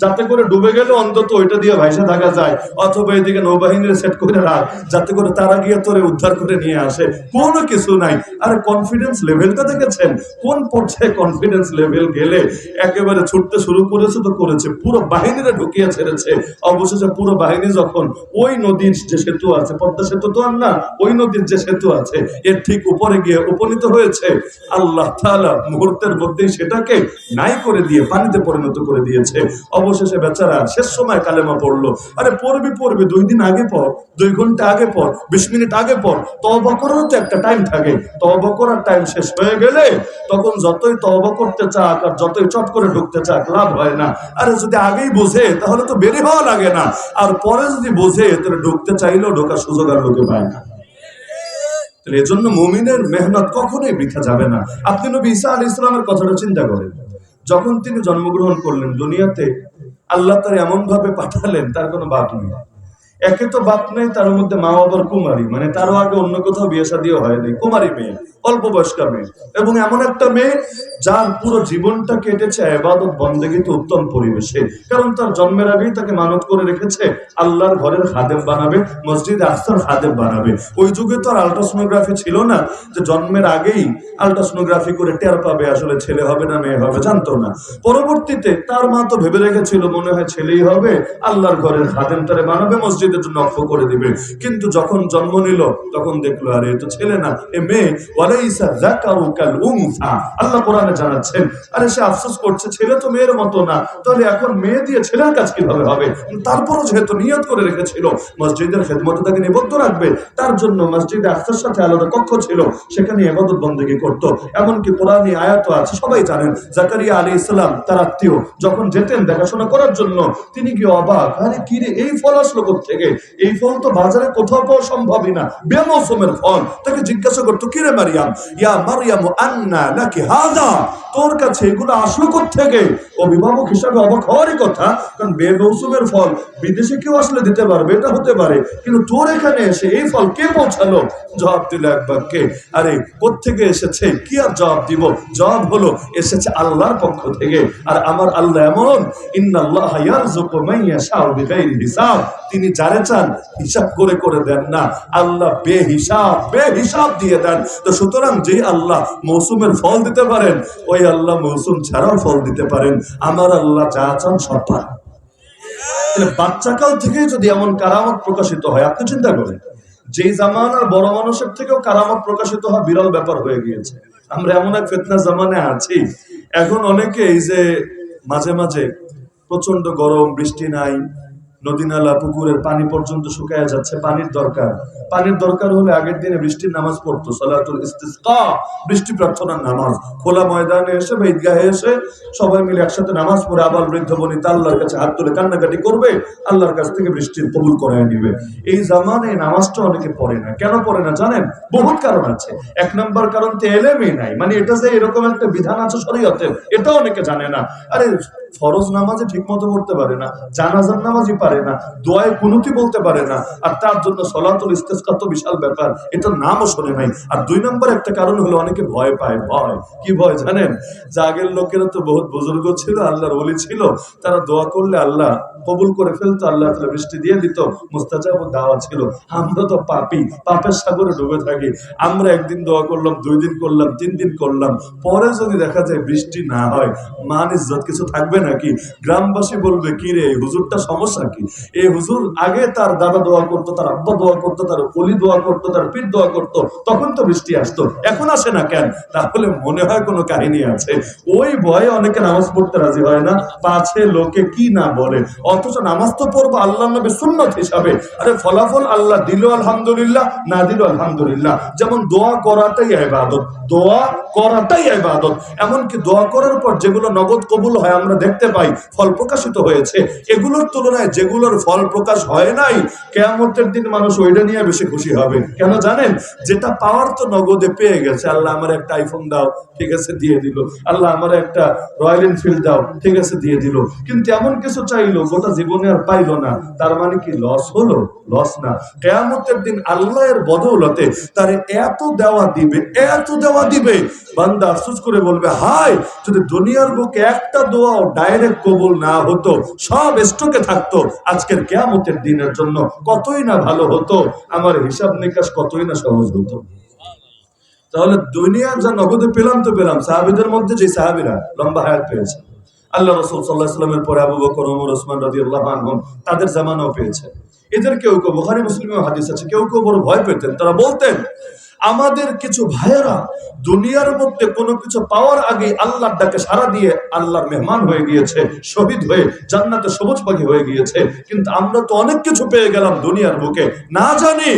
যাতে করে ডুবে গেলে অন্তত ওইটা দিয়ে ভাইসা থাকা যায়, অথবা এদিকে নৌবাহিনীর সেট করে রাখ যাতে করে তারা গিয়ে তোরে উদ্ধার করে নিয়ে আসে। কোনো কিছু নাই। আরে কনফিডেন্স লেভেলটা দেখেছেন কোন পর্যায়ে কনফিডেন্স লেভেল গেলে একেবারে ছুটতে শুরু করেছে তো করেছে, পুরো বাহিনীরা ঢুকিয়ে ছেড়েছে। অবশেষে পুরো বাহিনী যখন ওই নদীর যে সেতু আছে, পদ্মা সেতু তো আর না, ওই নদীর যে সেতু আছে এর ঠিক উপরে গিয়ে উপনীত হয়েছে, আল্লাহ তাআলা মুহূর্তের মধ্যেই সেটাকে নাই করে দিয়ে পানিতে পরিণত করে দিয়েছে। অবশেষে বেচারা শেষ সময় কালেমা পড়লো। আরে পড়বি 2 দিন আগে পর, 2 ঘন্টা আগে পর, 20 মিনিট আগে পর, তওবা করার তো একটা টাইম থাকে। তওবা করার টাইম শেষ হয়ে গেলে তখন যতই তওবা করতে চাক আর যতই চট করে ঢুকতে চাক লাভ হয় না। আরে যদি আগেই বোঝে তাহলে তো বের হওয়া লাগে না, আর পরে যদি বোঝে তাহলে ঢুকতে চাইলেও ঢোকার সুযোগ আর লোকে পায় না। এই জন্য মুমিনের মেহনত কখনোই বৃথা যাবে না। আপনি নবী ঈসা আলাইহিস সালামের কথাটা চিন্তা করেন, যখন তিনি জন্মগ্রহণ করলেন দুনিয়াতে, আল্লাহ তার এমন ভাবে পাঠালেন তার কোনো বাপ নেই। একে তো বাপ নেই, তার মধ্যে মা বাবার কুমারী, মানে তারও আগে অন্য কোথাও বিয়ে শাদীও হয়নি, কুমারী মেয়ে, অল্প বয়স্কা মেয়ে, এবং এমন একটা মেয়ে যার পুরো জীবনটা কেটেছে ইবাদত বন্দেগীতে উত্তম পরিবেশে। কারণ তার জন্মের আগেই তাকে মানত করে রেখেছে আল্লাহর ঘরের খাদেম বানাবে, মসজিদে আকসার খাদেম বানাবে। ওই যুগে তো আর আল্ট্রাসোনোগ্রাফি ছিল না যে জন্মের আগেই আল্ট্রাসোনোগ্রাফি করে টের পাবে আসলে ছেলে হবে না মেয়ে হবে, জানতো না। পরবর্তীতে তার মা তো ভেবে রেখেছিল মনে হয় ছেলেই হবে, আল্লাহর ঘরের খাদেম তারে বানাবে, মসজিদের জন্য অক্ষ করে দিবে। কিন্তু যখন জন্ম নিল তখন দেখলো আরে এ তো ছেলে না, এ মেয়ে। ওয়ালাইসা যাকারু কাল উনসা, আল্লাহ কোরআনে জানাচ্ছেন। আরে সে আফসোস করছে ছেলে তো মেয়ের মতো না, তাহলে এখন মেয়ে দিয়ে ছেলের কাজ কিভাবে হবে। তারপরও যেহেতু নিয়ত করে রেখেছিল মসজিদের খেদমতে তাকে নিবদ্ধ রাখবে, তার জন্য মসজিদে আকসার সাথে আলাদা কক্ষ ছিল, সেখানে ইবাদত বন্দেগী করত। এমনকি কোরআনে আয়াত আছে, সবাই জানেন, জাকারিয়া আলাইহিস সালাম তার আত্মীয় যখন যেতেন দেখাশোনা করার জন্য, তিনি কি অবাক, আরে কি রে এই ফল আসলো কোত্থেকে, এই ফল তো বাজারে কোথাও পাওয়া সম্ভবই না, বেমৌসুমের ফল। তাকে জিজ্ঞাসা করতো কি রে মারিয়াম, ইয়া মারিয়াম আন্না লাকি হাযা, তোর কাছে এগুলো আসলো কোত্থেকে। অভিভাবক হিসাবে অবাক হওয়ারই কথা, কারণ বেমৌসুমের ফল বিদেশে কেউ আসলে দিতে পারবে, এটা হতে পারে, কিন্তু তোর এখানে এসে এই ফল কে পৌঁছালো। জবাব দিল এক বাক্যে, আরে কোত্থেকে এসেছে কি আর জবাব দিব, জবাব হলো এসেছে আল্লাহর পক্ষ থেকে। আর আমার আল্লাহ এমন, ইন্নাল্লাহা ইয়ারযুকু মান ইয়াশাউ বিগাইরি হিসাব, তিনি যারে চান হিসাব করে করে দেন না, আল্লাহ বেহিসাব দিয়ে দেন। তো সুতরাং যে আল্লাহ মৌসুমের ফল দিতে পারেন, ওই আল্লাহ মৌসুম ছাড়াও ফল দিতে পারেন। আমার আল্লাহ যা চান সব পারেন। বাচ্চাকাল থেকে যদি এমন কারামত প্রকাশিত হয়, আপনি চিন্তা করেন যে জামানার বড় মানুষের থেকেও কারামত প্রকাশিত হয় বিরল ব্যাপার হয়ে গিয়েছে। আমরা এমন এক ফিতনা জামানে আছি, এখন অনেকে এই যে মাঝে মাঝে প্রচন্ড গরম, বৃষ্টি নাই, নদী নালা পুকুরের পানি পর্যন্ত শুকায় যাচ্ছে, পানির দরকার হলে আগের দিনে বৃষ্টির নামাজ পড়তো, সালাতুল ইস্তিসকা, বৃষ্টি প্রার্থনার নামাজ। খোলা ময়দানে এসে বা ঈদগাহে এসে সবাই মিলে একসাথে নামাজ পড়ে আবার বৃদ্ধ বনিতা আল্লাহর কাছে হাত তুলে কান্নাকাটি করবে, আল্লাহর কাছ থেকে বৃষ্টির কবুল করায় নিবে। এই জামানায় নামাজটা অনেকে পড়ে না। কেন পড়ে না জানেন? বহুত কারণ আছে। 1 নম্বর কারণ তো এলেমই নাই, মানে এটা যে এরকম একটা বিধান আছে শরীয়তে, এটা অনেকে জানে না। আরে ফরজ নামাজে ঠিক মতো পড়তে পারে না, জানাজার নামাজই পারে না, দোয়ায় কুনুতি বলতে পারে না, আর তার জন্য সলাতুল ইস্তিসকা তো বিশাল ব্যাপার, এটা নামও শোনে নাই। আর 2 নম্বর একটা কারণ হলো অনেকে ভয় পায়। ভয় কি ভয় জানেন? যে আগের লোকেরা তো বহুত বুজুর্গ ছিল, আল্লাহর ওলি ছিল, তারা দোয়া করলে আল্লাহ কবুল করে ফেলতো, আল্লাহ তাআলা বৃষ্টি দিয়ে দিত, মুস্তাজাব দাওয়া ছিল। আমরা তো পাপী, পাপের সাগরে ডুবে থাকি। আমরা একদিন দোয়া করলাম, 2 দিন করলাম, 3 দিন করলাম, পরে যদি দেখা যায় বৃষ্টি না হয়, মান ইজ্জত কিছু থাকবে নাকি? গ্রামবাসী বলবে কি রে হুজুরটা সমস্যা কি? এই হুজুর আগে তার দাদা দোয়া করতো, তার আব্বা দোয়া করতো, তার ওলি দোয়া করতো, তার পীর দোয়া করতো, তখন তো বৃষ্টি আসতো, এখন আসে না কেন? তাহলে মনে হয় কোনো কাহিনী আছে। ওই ভয়ে অনেকে নামাজ পড়তে রাজি হয় না, পাছে লোকে কি না বলে। অথচ নামাজ তো পড়বো আল্লাহর নবীর সুন্নাত হিসাবে। আরে ফলাফল আল্লাহ দিল আলহামদুলিল্লাহ, না দিল আলহামদুলিল্লাহ। যেমন দোয়া করাটাই ইবাদত, দোয়া করাটাই ইবাদত। এমনকি দোয়া করার পর যেগুলো নগদ কবুল হয় আমরা দেখতে পাই ফল প্রকাশিত হয়েছে, এগুলোর তুলনায় যেগুলোর ফল প্রকাশ হয় নাই, কিয়ামতের দিন মানুষ ওইটা নিয়ে বেশি খুশি হবে। কেন জানেন? যেটা পাওয়ার তো নগদে পেয়ে গেছে। আল্লাহ আমার একটা আইফোন দাও, ঠিক আছে দিয়ে দিল। আল্লাহ আমার একটা রয়্যাল এনফিল্ড দাও, ঠিক আছে দিয়ে দিল। কিন্তু এমন কিছু চাইলো গোটা জীবনে আর পাইলো না, তার মানে কি লস হলো? লস না। কিয়ামতের দিন আল্লাহর বদৌলতে তারে এত দেওয়া দিবে, এত দেওয়া দিবে, বান্দা আফসোস করে বলবে, হায় যদি দুনিয়ার বুকে একটা দোয়াও ডাইরেক্ট কবুল না হতো, সব স্টকে থাকতো, আজকের কিয়ামতের দিনের জন্য কতই না ভালো হতো, আমার হিসাব নিকাশ কতই না সহজ হতো। তাহলে দুনিয়ার যা নগদে পেলাম তো পেলাম, সাহাবীদের মধ্যে যে সাহাবীরা লম্বা হায়াত পেয়েছে, আল্লাহ রাসূল সাল্লাল্লাহু আলাইহি ওয়াসাল্লামের পরে আবু বকর, ওমর, ওসমান রাদিয়াল্লাহু আনহুম, তাদের জামানাও পেয়েছে। এদের কেউ কেউ, বুখারী মুসলিমেও হাদিস আছে, কেউ কেউ বড় ভয় পেতেন। তারা বলতেন, আমাদের কিছু ভাইয়েরা দুনিয়ার মধ্যে কোনো কিছু পাওয়ার আগে আল্লাহর ডাকে সাড়া দিয়ে আল্লাহর মেহমান হয়ে গিয়েছে, শহীদ হয়ে জান্নাতে সবুজ পাখি হয়ে গিয়েছে, কিন্তু আমরা তো অনেক কিছু পেয়ে গেলাম দুনিয়ার বুকে, না জানি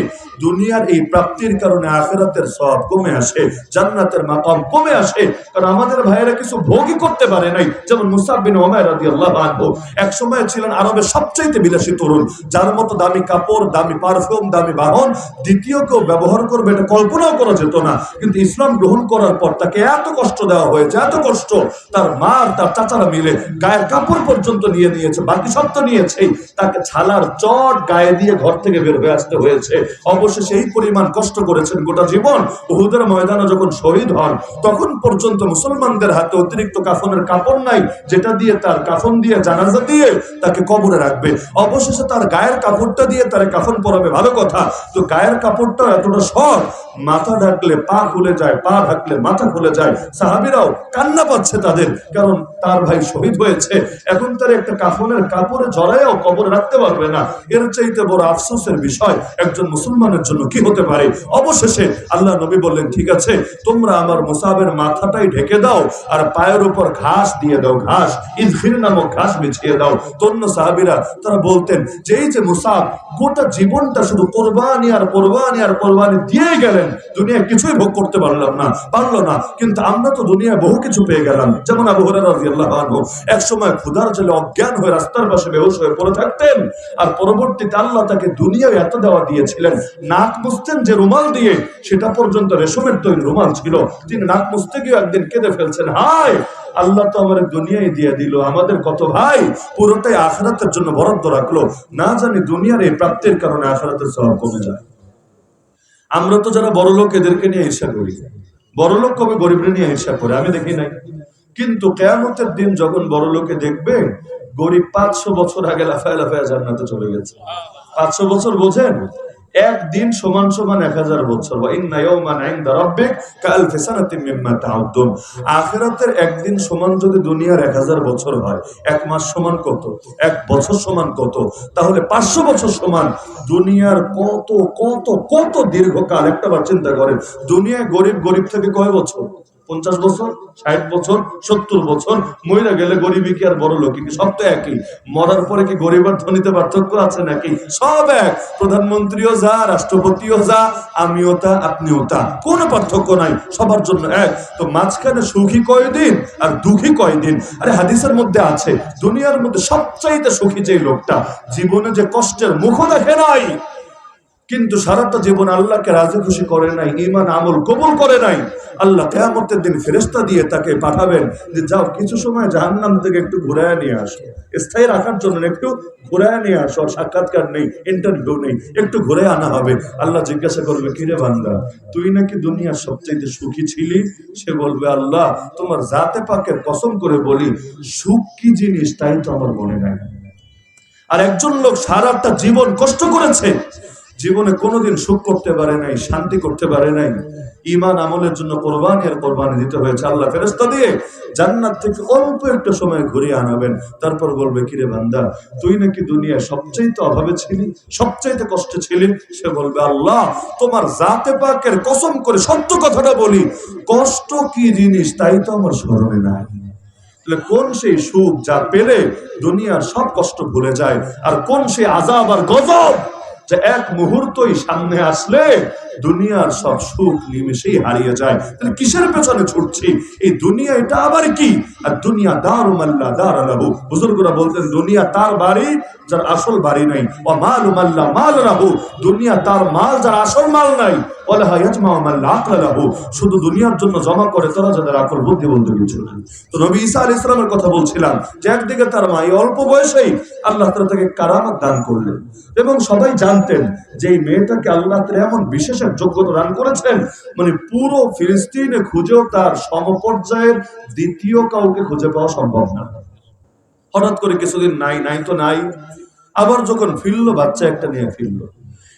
দুনিয়ার এই প্রাপ্তির কারণে আখিরাতের সওয়াব কমে আসে, জান্নাতের মাকাম কমে আসে। কারণ আমাদের ভাইয়েরা কিছু ভোগই করতে পারে নাই। যেমন মুসআব বিন উমাইর রাদিয়াল্লাহু আনহু এক সময় ছিলেন আরবের সবচাইতে বিলাসী তরুণ, যার মতো দামি কাপড়, দামি পারফিউম, দামি বাহন দ্বিতীয় কেউ ব্যবহার করবে এটা কল্পনাও করা যেত না। কিন্তু ইসলাম গ্রহণ করার পর তাকে এত কষ্ট দেওয়া হয়েছে, এত কষ্ট, তার মা আর তার চাচারা মিলে গায়ের কাপড় পর্যন্ত নিয়ে নিয়েছে, বাকি সব তো নিয়েছেই, তাকে ছালার চট গায়ে দিয়ে ঘর থেকে বের হয়ে আসতে হয়েছে। অবশেষে এই পরিমাণ কষ্ট করেছেন গোটা জীবন। উহুদের ময়দানে যখন শহীদ হন তখন পর্যন্ত মুসলমানদের হাতে অতিরিক্ত কাফনের কাপড় নাই, যেটা দিয়ে তার কাফন দিয়ে জানাজা দিয়ে তাকে কবরে রাখবে। অবশেষে তার গায়ের কাপড়টা দিয়ে তার কাফন পরাবে, ভালো কথা, তো গায়ের কাপড়টা এতটা শর্ট, মাথা ঢাকলে পা খুলে যায়, পা ঢাকলে মাথা খুলে যায়। সাহাবীরাও কান্না পাচ্ছে তাদের, কারণ তার ভাই শহীদ হয়েছে, এখন তার একটা কাফনের কাপড়ে জড়ায়ও কবরে রাখতে পারবে না। এর চাইতে বড় আফসোসের বিষয় একজন মুসলমানের জন্য কি হতে পারে? অবশেষে আল্লাহ নবী বললেন, ঠিক আছে, তোমরা আমার মুসাবের মাথাটাই ঢেকে দাও আর পায়ের উপর ঘাস দিয়ে দাও, ঘাস, ইজখির নামক ঘাস বিছিয়ে দাও। তন্য সাহাবীরা তারা বলতেন যে এই যে মুসাব গোটা জীবনটা শুধু কোরবানি আর কোরবানি আর কোরবানি দিয়ে গেলেন, দুনিয়ায় কিছুই ভোগ করতে পারলো না, কিন্তু আমরা তো দুনিয়ায় বহু কিছু পেয়ে গেলাম। যেমন আবু হুরায়রা রাদিয়াল্লাহু আনহু এক সময় ক্ষুধার জলে অজ্ঞান হয়ে রাস্তার পাশে বেহুশ হয়ে পড়ে থাকতেন, আর পরবর্তীতে আল্লাহ তাকে দুনিয়ায় এত দেওয়া দিয়েছিলেন, নাক মুছতেন যে রুমাল দিয়ে সেটা পর্যন্ত রেশমের তৈরি রুমাল ছিল। তিনি নাক মুছতে গিয়ে একদিন কেঁদে ফেলছেন, হায় আল্লাহ তো আমার দুনিয়ায় দিয়ে দিল, আমাদের কত ভাই পুরোটাই আখিরাতের জন্য বরাদ্দ রাখলো, না জানি দুনিয়ার এই প্রাপ্তির কারণে আখিরাতের সওয়াব কমে যায়। আমরা তো যারা বড় লোক এদেরকে নিয়ে ঈর্ষা করি, বড় লোক কবে গরিবরে নিয়ে ঈর্ষা করে আমি দেখি নাই। কিন্তু কিয়ামতের দিন যখন বড় লোকে দেখবে গরিব 500 বছর আগে লাফায় লাফায় জান্নাতে চলে গেছে। 500 বছর বোঝেন? একদিন সমান সমান 1000 বছর। ইন্না ইয়াওমান ইনদা রাব্বিক কাআলফি সানাতিন মিম্মা তাউদ্দুন। আখিরাতের একদিন সমান যদি দুনিয়ার 1000 বছর হয়, এক মাস সমান কত, এক বছর সমান কত, তাহলে 500 বছর সমান দুনিয়ার কত কত কত দীর্ঘকাল। একটাবার চিন্তা করেন, দুনিয়ায় গরিব থেকে কয় বছর? 50 বছর, 60 বছর, 70 বছর। মইরা গেলে গরিবই কি আর বড় লোকই কি? সব তো একই। মরার পরে কি গরিব আর ধনীতে পার্থক্য আছে নাকি? সব এক। প্রধানমন্ত্রীও যা, রাষ্ট্রপতিও যা, আমিও তা, আপনিও তা, কোনো পার্থক্য নাই, সবার জন্য এক। তো মাঝখানে সুখী কয়দিন আর দুঃখী কয়দিন? আরে হাদিসের মধ্যে আছে দুনিয়ার মধ্যে সবচাইতে সুখী যে লোকটা জীবনে যে কষ্টের মুখও দেখে নাই, কিন্তু সারাটা জীবন আল্লাহকে রাজি খুশি করে নাই, ঈমান আমল কবুল করে নাই, আল্লাহ কিয়ামতের দিন ফেরেশতা দিয়ে তাকে পাঠাবেন যে যাও কিছু সময় জাহান্নাম থেকে একটু ঘুরায় নিয়ে আসো, স্থায়ী রাখার জন্য একটু ঘুরায় নিয়ে আসো। সাক্ষাৎকার নেই, ইন্টারভিউ নেই, একটু ঘুরে আনা হবে। আল্লাহ জিজ্ঞাসা করবে, কিরে বান্দা, তুই নাকি দুনিয়ার সবচেয়ে সুখী ছিলি? সে বলবে, আল্লাহ তোমার জাতে পাকের কসম করে বলি, সুখ কি জিনিস তাই তো আমার মনে নাই। আর একজন লোক সারাটা জীবন কষ্ট করেছে, জীবনে কোনোদিন সুখ করতে পারে নাই, শান্তি করতে পারে নাই, ঈমান আমলের জন্য কোরবানি দিতে হয়েছে। আল্লাহ ফেরেশতা দিয়ে জান্নাত থেকে অল্প একটা সময় ঘুরিয়ে আনাবেন, তারপর বলবে, কিরে বান্দা, তুই নাকি দুনিয়ায় সবচাইতে অভাবে ছিলি, সবচাইতে কষ্টে ছিলি? সে বলবে, আল্লাহ তোমার জাতে পাকের কসম করে সত্য কথাটা বলি, কষ্ট কি জিনিস তাই তো আমার স্মরণে নাই। কোন সেই সুখ যা পেলে দুনিয়ার সব কষ্ট ভুলে যায়, আর কোন সেই আযাব আর গজব যে এক মুহূর্তই সামনে আসলে দুনিয়ার সব সুখ নিমেষেই হারিয়ে যায়। তাহলে কিসের পেছনে ছুটছি? এই দুনিয়া এটা আবার কি? আর দুনিয়া দারুমাল্লা দারালাহু, বুজুর্গরা বলতেন দুনিয়া তার বাড়ি যার আসল বাড়ি নাই, ও মালুমাল্লা মাল রাহু, দুনিয়া তার মাল যার আসল মাল নাই, ওয়ালাহা ইয়াজমাউ মাল্লা আকলা লাহু, শুধু দুনিয়ার জন্য জমা করে তারা যাদের আকল বুদ্ধি বলতে কিছু না। তো নবী ঈসা আলাইহিস সালামের কথা বলছিলাম যে একদিকে তার মা এই অল্প বয়সেই আল্লাহ তাআলা তাকে কারামত দান করলেন, এবং সবাই জানতেন যে এই মেয়েটাকে আল্লাহ তাআলা এমন বিশেষ এক যোগ্যতা দান করেছেন, মানে পুরো ফিলিস্তিনে খুঁজেও তার সমপর্যায়ের দ্বিতীয় কাউকে খুঁজে পাওয়া সম্ভব না। হঠাৎ করে কিছুদিন নাই নাই তো নাই, আবার যখন ফিরলো বাচ্চা একটা নিয়ে ফিরলো।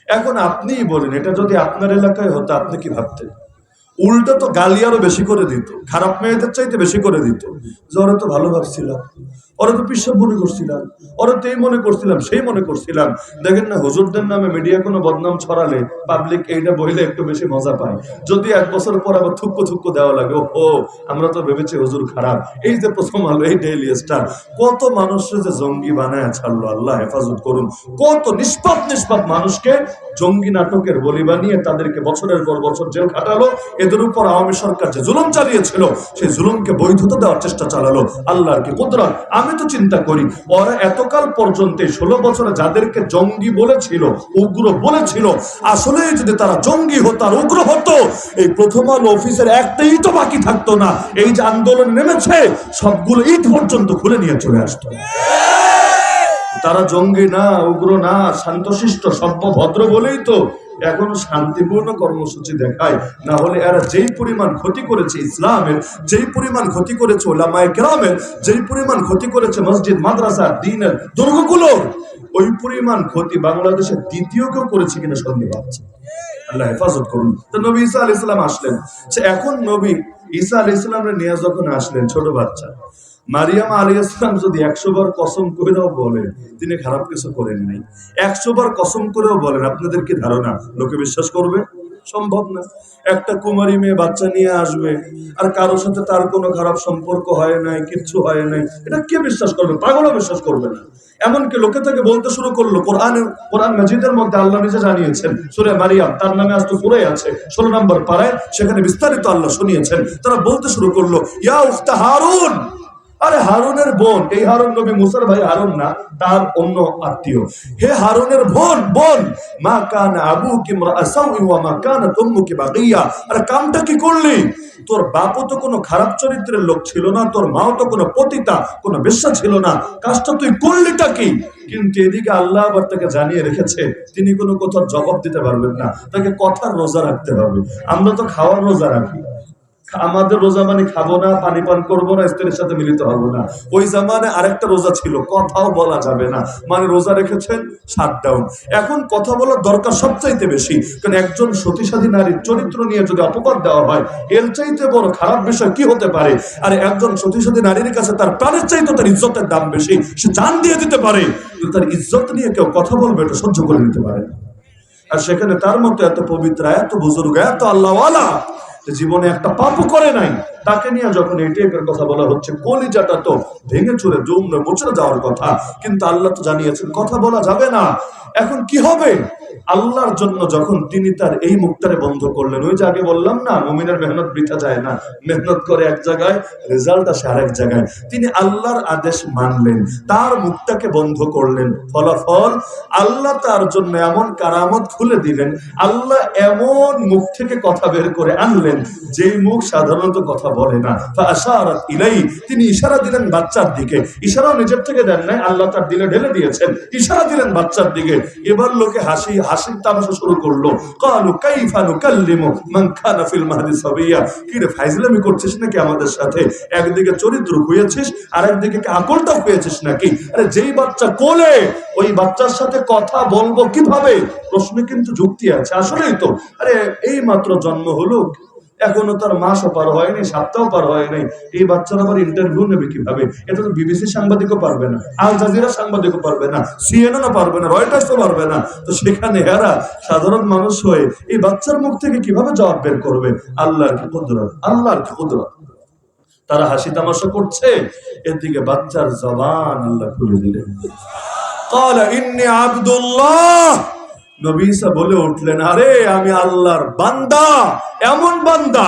এখন আপনিই বলেন এটা যদি আপনার এলাকায় হতো আপনি কি ভাবতেন? উল্টো তো গালি আরো বেশি করে দিত, খারাপ মেয়েদের চাইতে বেশি করে দিত, যে ওরা তো ভালো ভাবছিলাম, ওরা তো পিসাব মনে করছিলাম, ওরা তো এই মনে করছিলাম সেই মনে করছিলাম। দেখেন না হুজুরদের নামে মিডিয়া কোনো বদনাম ছড়ালে পাবলিক এইটা বইলে একটু বেশি মজা পায়, যদি এক বছর পর আবার থুক্কো থুক্কো দেওয়া লাগে, ও আমরা তো ভেবেছি হুজুর খারাপ। এই যে প্রথম আলো, এই ডেইলি স্টার, কত মানুষের যে জঙ্গি বানায় ছাড়লো, আল্লাহ হেফাজত করুন। কত নিষ্পাপ নিষ্পাপ মানুষকে জঙ্গি নাটকের বলি বানিয়ে তাদেরকে বছরের পর বছর জেল খাটালো। এদের উপর আওয়ামী সরকার যে জুলুম চালিয়েছিল সেই জুলুমকে বৈধতা দেওয়ার চেষ্টা চালালো। আল্লাহর কি কুদরত! আমি তো চিন্তা করি ওরা এতকাল পর্যন্ত 16 বছরে যাদেরকে জঙ্গি বলেছিল, উগ্র বলেছিল, আসলে যদি তারা জঙ্গি হতো আর উগ্র হতো, এই প্রথম আলো অফিসের একটা ইটও বাকি থাকতো না। এই যে আন্দোলন নেমেছে সবগুলো ইট পর্যন্ত খুলে নিয়ে চলে আসতো। তারা জঙ্গি না, উগ্র না, শান্তশিষ্ট সভ্য ভদ্র বলেই তো এখনো শান্তিপূর্ণ কর্মসূচি দেখায়। না হলে এরা যেই পরিমাণ ক্ষতি করেছে ইসলামের, যেই পরিমাণ ক্ষতি করেছে উলামায়ে কেরামের, যেই পরিমাণ ক্ষতি করেছে মসজিদ মাদ্রাসা দ্বীনের দুর্গগুলোর, ওই পরিমাণ ক্ষতি বাংলাদেশের দ্বিতীয় কেউ করেছে কিনা সন্দেহ আছে। আল্লাহ হেফাজত করুন। তো নবী ঈসা আলাইহিস সালাম আসলেন। এখন নবী ঈসা আলাইহিস সালামের নিয়ে যখন আসলেন ছোট বাচ্চা, মারিয়াম আলাইহিস সালাম যদি 100 বার কসম করেও বলেন তিনি খারাপ কিছু করেন নাই, 100 বার কসম করেও বলেন, আপনাদের কি ধারণা লোকে বিশ্বাস করবে? সম্ভব না। একটা কুমারী মেয়ে বাচ্চা নিয়ে আসবে আর কারোর সাথে তার কোনো খারাপ সম্পর্ক হয় নাই, কিচ্ছু হয় নাই, এটা কে বিশ্বাস করবে? পাগলও বিশ্বাস করবে না। এমনকি লোকে তাকে বলতে শুরু করলো, কোরআন মাজিদের মধ্যে আল্লাহ নিজে জানিয়েছেন, সূরা মারিয়াম, তার নামে আজ তো সূরাই আছে 16 নম্বর পারায়, সেখানে বিস্তারিত আল্লাহ শুনিয়েছেন। তারা বলতে শুরু করলো, ইয়া উখতা হারুন, আরে হারুনের বোন, এই হারুন নবী মুসার ভাই হারুন না, তার অন্য আত্মীয়, হে হারুনের বোন, বোন, মা কানা আবুকি ইমরাআ সাউই ওয়া মা কানাত উম্মুকি বাগিয়া, আরে কামটা কি করলি? তোর বাপও তো কোনো খারাপ চরিত্রের লোক ছিল না, তোর মাও তো কোনো পতিতা, কোনো বেশ্যা ছিল না, কাজটা তুই করলিটা কি? কিন্তু এদিকে আল্লাহ আবার তাকে জানিয়ে রেখেছে তিনি কোনো কথার জবাব দিতে পারবেন না, তাকে কথার রোজা রাখতে হবে। আমরা তো খাওয়ার রোজা রাখি, আমাদের রোজা মানে খাবো না, পানি পান করবো না, স্ত্রীর সাথে মিলিত হবো না। ওই জামানে আরেকটা রোজা ছিল, কথাও বলা যাবে না, মানে রোজা রেখেছেন শাটডাউন। এখন কথা বলার দরকার সবচাইতে বেশি, কারণ একজন সতীসাধী নারীর চরিত্র নিয়ে যদি অপবাদ দেওয়া হয়, এর চাইতে বড় খারাপ বিষয় কি হতে পারে? আর একজন সতীসাধী নারীর কাছে তার প্রাণের চাইতে তার ইজ্জতের দাম বেশি, সে জান দিয়ে দিতে পারে, কিন্তু তার ইজ্জত নিয়ে কেউ কথা বলবে এটা সহ্য করে নিতে পারে না। আর সেখানে তার মতো এত পবিত্র, এত বুজুর্গ, এত আল্লাহওয়ালা, জীবনে একটা পাপও করে নাই, তাকে নিয়ে যখন এই টাইপের কথা বলা হচ্ছে, কলিজাটা তো ভেঙে চুরে জমে মুচড়ে যাওয়ার কথা। কিন্তু আল্লাহ তো জানিয়েছেন কথা বলা যাবে না। এখন কি হবে? আল্লাহর জন্য যখন তিনি তার এই মুখটারে বন্ধ করলেন, ওই যে আগে বললাম না মুমিনের মেহনত বৃথা যায় না, মেহনত করে এক জায়গায়, রেজাল্ট আসে আরেক জায়গায়। তিনি আল্লাহর আদেশ মানলেন, তার মুখটাকে বন্ধ করলেন, ফলাফল আল্লাহ তার জন্য এমন কারামত খুলে দিলেন, আল্লাহ এমন মুখ থেকে কথা বের করে আনলেন যেই মুখ সাধারণত কথা বলে না। ফাআশারাত ইলাই, তিনি ইশারা দিলেন বাচ্চার দিকে, ইশারাও নিজের থেকে দেন নাই, আল্লাহ তার দিলে ঢেলে দিয়েছেন, ইশারা দিলেন বাচ্চার দিকে। এবার লোকে হাসির তামাশা শুরু করলো, ক্বালু কাইফা নুকাল্লিমু মান কানা ফিল মাহদি সাবিয়্যা, কি রে ফাইজলামি করছিস নাকি আমাদের সাথে? একদিকে চরিত্র খুঁয়েছিস আর একদিকে কি আকলটাও খুঁয়েছিস নাকি? আরে যেই বাচ্চা কোলে, ওই বাচ্চার সাথে কথা বলবো কিভাবে? প্রশ্নে কিন্তু যুক্তি আছে। আসলেই তো, আরে এই মাত্র জন্ম হলো, এখনো তার মাসও পার হয়নি, সপ্তাহ পার হয় নাই, এই বাচ্চারা আবার ইন্টারভিউ নেবে কিভাবে? এটা তো বিবিসি সাংবাদিকও পারবে না, আল জাজিরা সাংবাদিকও পারবে না, সিএনএনও পারবে না, রয়টার্সও পারবে না। তো সেখানে এরা সাধারণ মানুষ হয়ে এই বাচ্চার মুখ থেকে কিভাবে জবাব বের করবে? আল্লাহর কি কুদরত, আল্লাহর কি কুদরত। তারা হাসি তামাশা করছে, এদিকে বাচ্চার জবান আল্লাহ খুলে দিলেন। ক্বালা ইন্নী আব্দুল্লাহ, নবী ঈসা বলে উঠলেন, আরে আমি আল্লাহর বান্দা, এমন বান্দা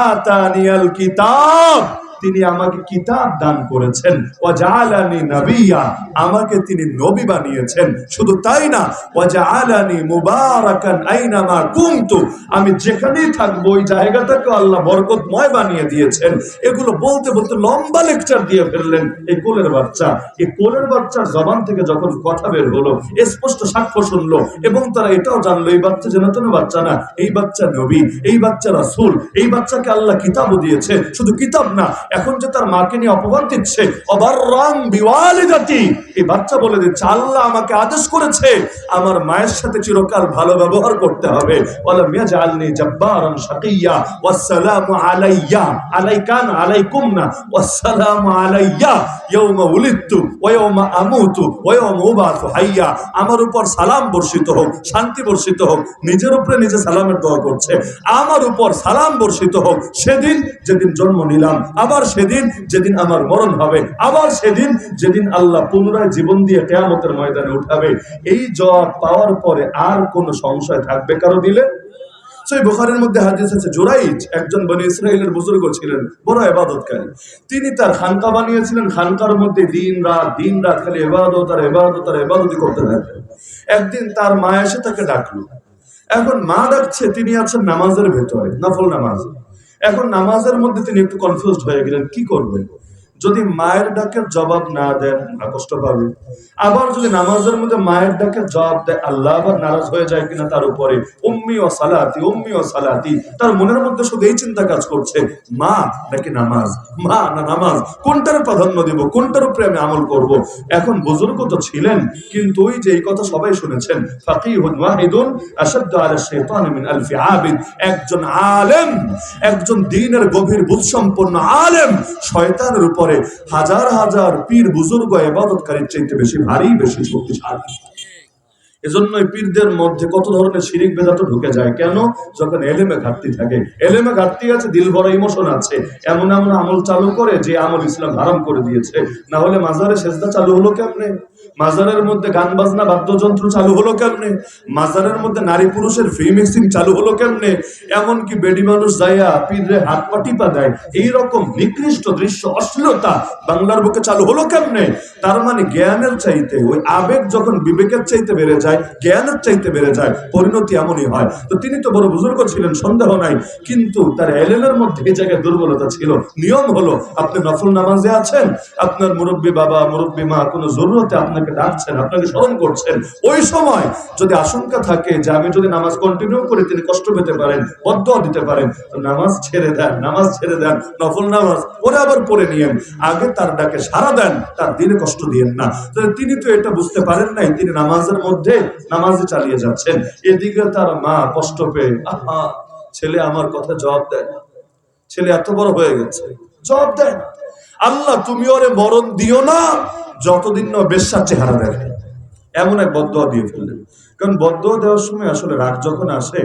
আতানিয়াল কিতাব, তিনি আমাকে কিতাব দান করেছেন, ওয়াজআলানি নাবিয়্যা, আমাকে তিনি নবী বানিয়েছেন। শুধু তাই না, ওয়াজআলানি মুবারাকান আইনামা কুনতু, আমি যেখানেই থাকবো ওই জায়গাটাকে আল্লাহ বরকতময় বানিয়ে দিয়েছেন। এগুলো বলতে বলতে লম্বা লেকচার দিয়ে ফেললেন এই কোলের বাচ্চা। এই কোলের বাচ্চার জবান থেকে যখন কথা বের হলো, স্পষ্ট সাক্ষ্য শুনলো, এবং তারা এটাও জানলো এই বাচ্চা যেন তেন বাচ্চা না, এই বাচ্চা নবী, এই বাচ্চা রাসূল, এই বাচ্চাকে আল্লাহ কিতাবও দিয়েছে। শুধু কিতাব না, এখন যে তার মাকে নিয়ে অপমান দিচ্ছে, অবাররাম বিওয়ালিদাতি, এই বাচ্চা বলে দিচ্ছে আল্লাহ আমাকে আদেশ করেছে আমার মায়ের সাথে চিরকাল ভালো ব্যবহার করতে হবে। ওয়ালাম ইয়াজআলনি জাব্বারান শাকিয়্যা ওয়াসসালামু আলাইয়া, আলাইকান আলাইকুম না, ওয়াসসালামু আলাইয়া ইয়াউমা উলিদতু ওয়া ইয়াউমা আমুতু ওয়া ইয়াউমা উবাসু হাইয়্যা, আমার উপর সালাম বর্ষিত হোক, শান্তি বর্ষিত হোক। নিজের উপরে নিজে সালামের দোয়া করছে, আমার উপর সালাম বর্ষিত হোক সেদিন যেদিন জন্ম নিলাম, আবার সেদিন যেদিন আমার মরণ হবে, আবার সেদিন যেদিন আল্লাহ পুনরায় জীবন দিয়ে কিয়ামতের ময়দানে উঠাবে। এই জবাব পাওয়ার পরে আর কোনো সংশয় থাকবে কারো দিলে? সহিহ বুখারীর মধ্যে হাদিস আছে, জুরাইজ একজন বনি ইসরাইলের বুজুর্গ ছিলেন, বড় ইবাদতকারী। তিনি তার খানকা বানিয়েছিলেন, খানকার মধ্যে দিন রাত খালি ইবাদত আর ইবাদত আর ইবাদতই করতে থাকতেন। একদিন তার মা এসে তাকে ডাকলো। এখন মা ডাকছে, তিনি আছেন নামাজের ভেতরে, নফল নামাজ। এখন নামাজের মধ্যে তিনি একটু কনফিউজড হয়ে গেলেন, কি করবেন? যদি মায়ের ডাকের জবাব না দেন কষ্ট পাবে, আবার যদি নামাজের মধ্যে মায়ের ডাকের জবাব দেয় আল্লাহ আবার নারাজ হয়ে যায় কিনা তার উপরে। উম্মি ও সালাতি, উম্মি ও সালাতি, তার মনের মধ্যে শুধু এই চিন্তা কাজ করছে, মা নাকি নামাজ, মা না নামাজ, কোনটার প্রাধান্য দিব, কোনটার উপরে আমি আমল করব। এখন বুজুর্গ তো ছিলেন, কিন্তু ওই যে এই কথা সবাই শুনেছেন, ফাকিহুন ওয়াহিদুন আশাদ্দু আলা শাইতানি মিন আলফি আবিদ, একজন আলেম, একজন দ্বীনের গভীর বুঝসম্পন্ন আলেম শয়তানের উপরে হাজার হাজার পীর বুজুর্গ ইবাদতকারীর চাইতে বেশি ভারী, বেশি শক্তিশালী। এজন্যই পীরদের মধ্যে কত ধরনের শিরিক বেদাত ঢুকে যায়। কেন? যখন এলেমে ঘাটতি থাকে। এলেমে ঘাটতি আছে, দিল ভরা ইমোশন আছে, এমন এমন আমল চালু করে যে আমল ইসলাম হারাম করে দিয়েছে। না হলে মাজারে সেজদা চালু হলো কেমনে? মাজারের মধ্যে গান বাজনা বাদ্যযন্ত্র চালু হলো কেমনে? মাজারের মধ্যে নারী পুরুষের ফ্রি মিক্সিং চালু হলো কেমনে? এমনকি বেডি মানুষ যাইয়া পীরে হাত পা টিপা দেয়, এইরকম নিকৃষ্ট দৃশ্য, অশ্লীলতা বাংলার বুকে চালু হলো কেমনে? তার মানে জ্ঞানের চাইতে ওই আবেগ যখন বিবেকের চাইতে বেড়ে যায়, জ্ঞানের চাইতে বেড়ে যায়, পরিণতি এমনই হয়। তো তিনি তো বড় বুজুর্গ ছিলেন, সন্দেহ নাই, কিন্তু তার এলেমের মধ্যে এই জায়গায় দুর্বলতা ছিল। নিয়ম হলো, আপনি নফল নামাজে আছেন, আপনার মুরব্বী বাবা মুরব্বী মা কোনো জরুরতে আপনাকে ডাকছেন, আপনাকে স্মরণ করছেন, ওই সময় যদি আশঙ্কা থাকে যে আমি যদি নামাজ কন্টিনিউ করি তিনি কষ্ট পেতে পারেন, বদদুয়া দিতে পারেন, তো নামাজ ছেড়ে দেন, নামাজ ছেড়ে দেন, নফল নামাজ পরে আবার পড়ে নিয়েন, আগে তার ডাকে সাড়া দেন, তার দিনে কষ্ট দিয়েন না। তাহলে তিনি তো এটা বুঝতে পারেন নাই, তিনি নামাজের মধ্যে নামাজে চালিয়ে যাচ্ছেন। এদিকে তার মা কষ্ট পেয়ে, আহা ছেলে আমার কথা জবাব দেয় না, ছেলে এত বড় হয়ে গেছে জবাব দেয় না, আল্লাহ তুমি ওরে মরণ দিও না যতদিন না বেশ্যার চেহারা দেখে। এমন এক বদদুয়া দিয়ে ফেললেন। কারণ বদদুয়া দেওয়ার সময় আসলে রাগ যখন আসে,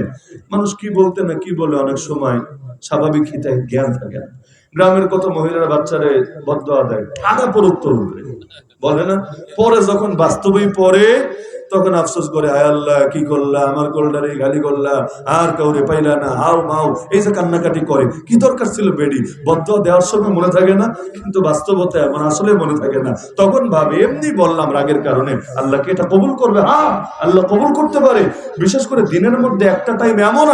মানুষ কি বলতে না কি বলে অনেক সময় স্বাভাবিক হিতায় জ্ঞান থাকে না। গ্রামের কত মহিলারা বাচ্চারে বদদুয়া দেয়, ঠাড়া পর উত্তর বলে না, পরে যখন বাস্তবেই পড়ে তখন আফসোস করে, আয় আল্লাহ কি করলা, আমার গোলডারে গালি করলা, আর কাউরে পাইলা না, হাও মাও, এই যে কান্নাকাটি করে। কি দরকার ছিল বেডি? বদদুয়া দেওয়ার সময় মনে থাকে না, কিন্তু বাস্তবতা এমন, আসলে মনে থাকে না। তখন ভাবে এমনি বললাম রাগের কারণে, আল্লাহকে এটা কবুল করবে? হ্যাঁ, আল্লাহ কবুল করতে পারে। বিশেষ করে দিনের মধ্যে একটা টাইম এমন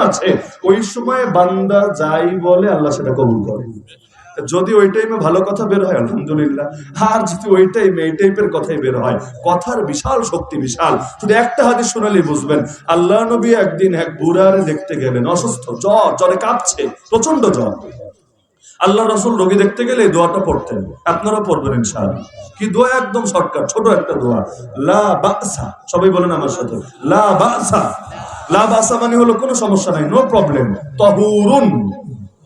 আছে, ওই সময় বান্দা যাই বলে আল্লাহ সেটা কবুল করে। যদি ওই টাইমে ভালো কথা বের হয় আলহামদুলিল্লাহ, আর যদি ওই টাইমে এই টাইপের কথাই বের হয়, কথার বিশাল শক্তি, বিশাল। শুধু একটা হাদিস শুনালেই বুঝবেন। আল্লাহ নবী একদিন এক বুড়ারে দেখতে গেলেন, অসুস্থ, জ্বরে কাঁপছে, প্রচন্ড জ্বর। আল্লাহ রাসূল রোগী দেখতে গেলে এই দোয়াটা পড়তেন, আপনারা পড়বেন ইনশাআল্লাহ। কি দোয়া? একদম শর্টকাট, ছোট একটা দোয়া, লা বাসা। সবাই বলেন আমার সাথে, লা বাসা। লা বাসা মানে হলো কোনো সমস্যা নাই, নো প্রবলেম। তাহুরুন,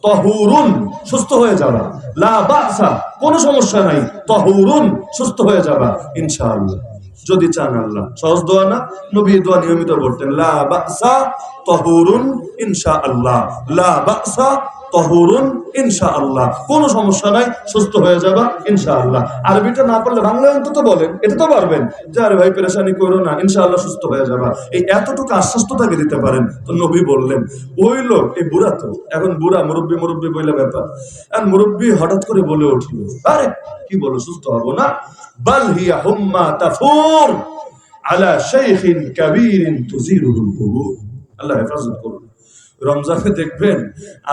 তাহুরুন সুস্থ হয়ে যাবা, লা বাসা কোনো সমস্যা নাই, তাহুরুন সুস্থ হয়ে যাবা ইনশাআল্লাহ, যদি চান আল্লাহ। সহজ দোয়া না? নবী দোয়া নিয়মিত পড়তেন, লা বাসা তাহুরুন ইনশাআল্লাহ, লা বাসা তহুরুন ইনশাআল্লাহ, কোনো সমস্যা নাই, সুস্থ হয়ে যাবা ইনশাআল্লাহ। আরবিটা না পারলে বাংলায় অন্তত বলেন, এটা তো পারবেন যে আরে ভাই পেরেশানি করো না, ইনশাআল্লাহ সুস্থ হয়ে যাবা। এই এতটুকু আশ্বাস তো তাকে দিতে পারেন। তো নবী বললেন, ওই লোক, এই বুড়া তো এখন বুড়া, মুরব্বী মুরব্বী বইলে ব্যাপার। আর মুরব্বী হঠাৎ করে বলে উঠল, আরে কি বলো সুস্থ হবো না? বাল হিয়া হুম্মা তাফুর আলা শাইখিন কাবীরিন তুজিরুল কুবুর। আল্লাহ হেফাজত করুন। রমজানে দেখবেন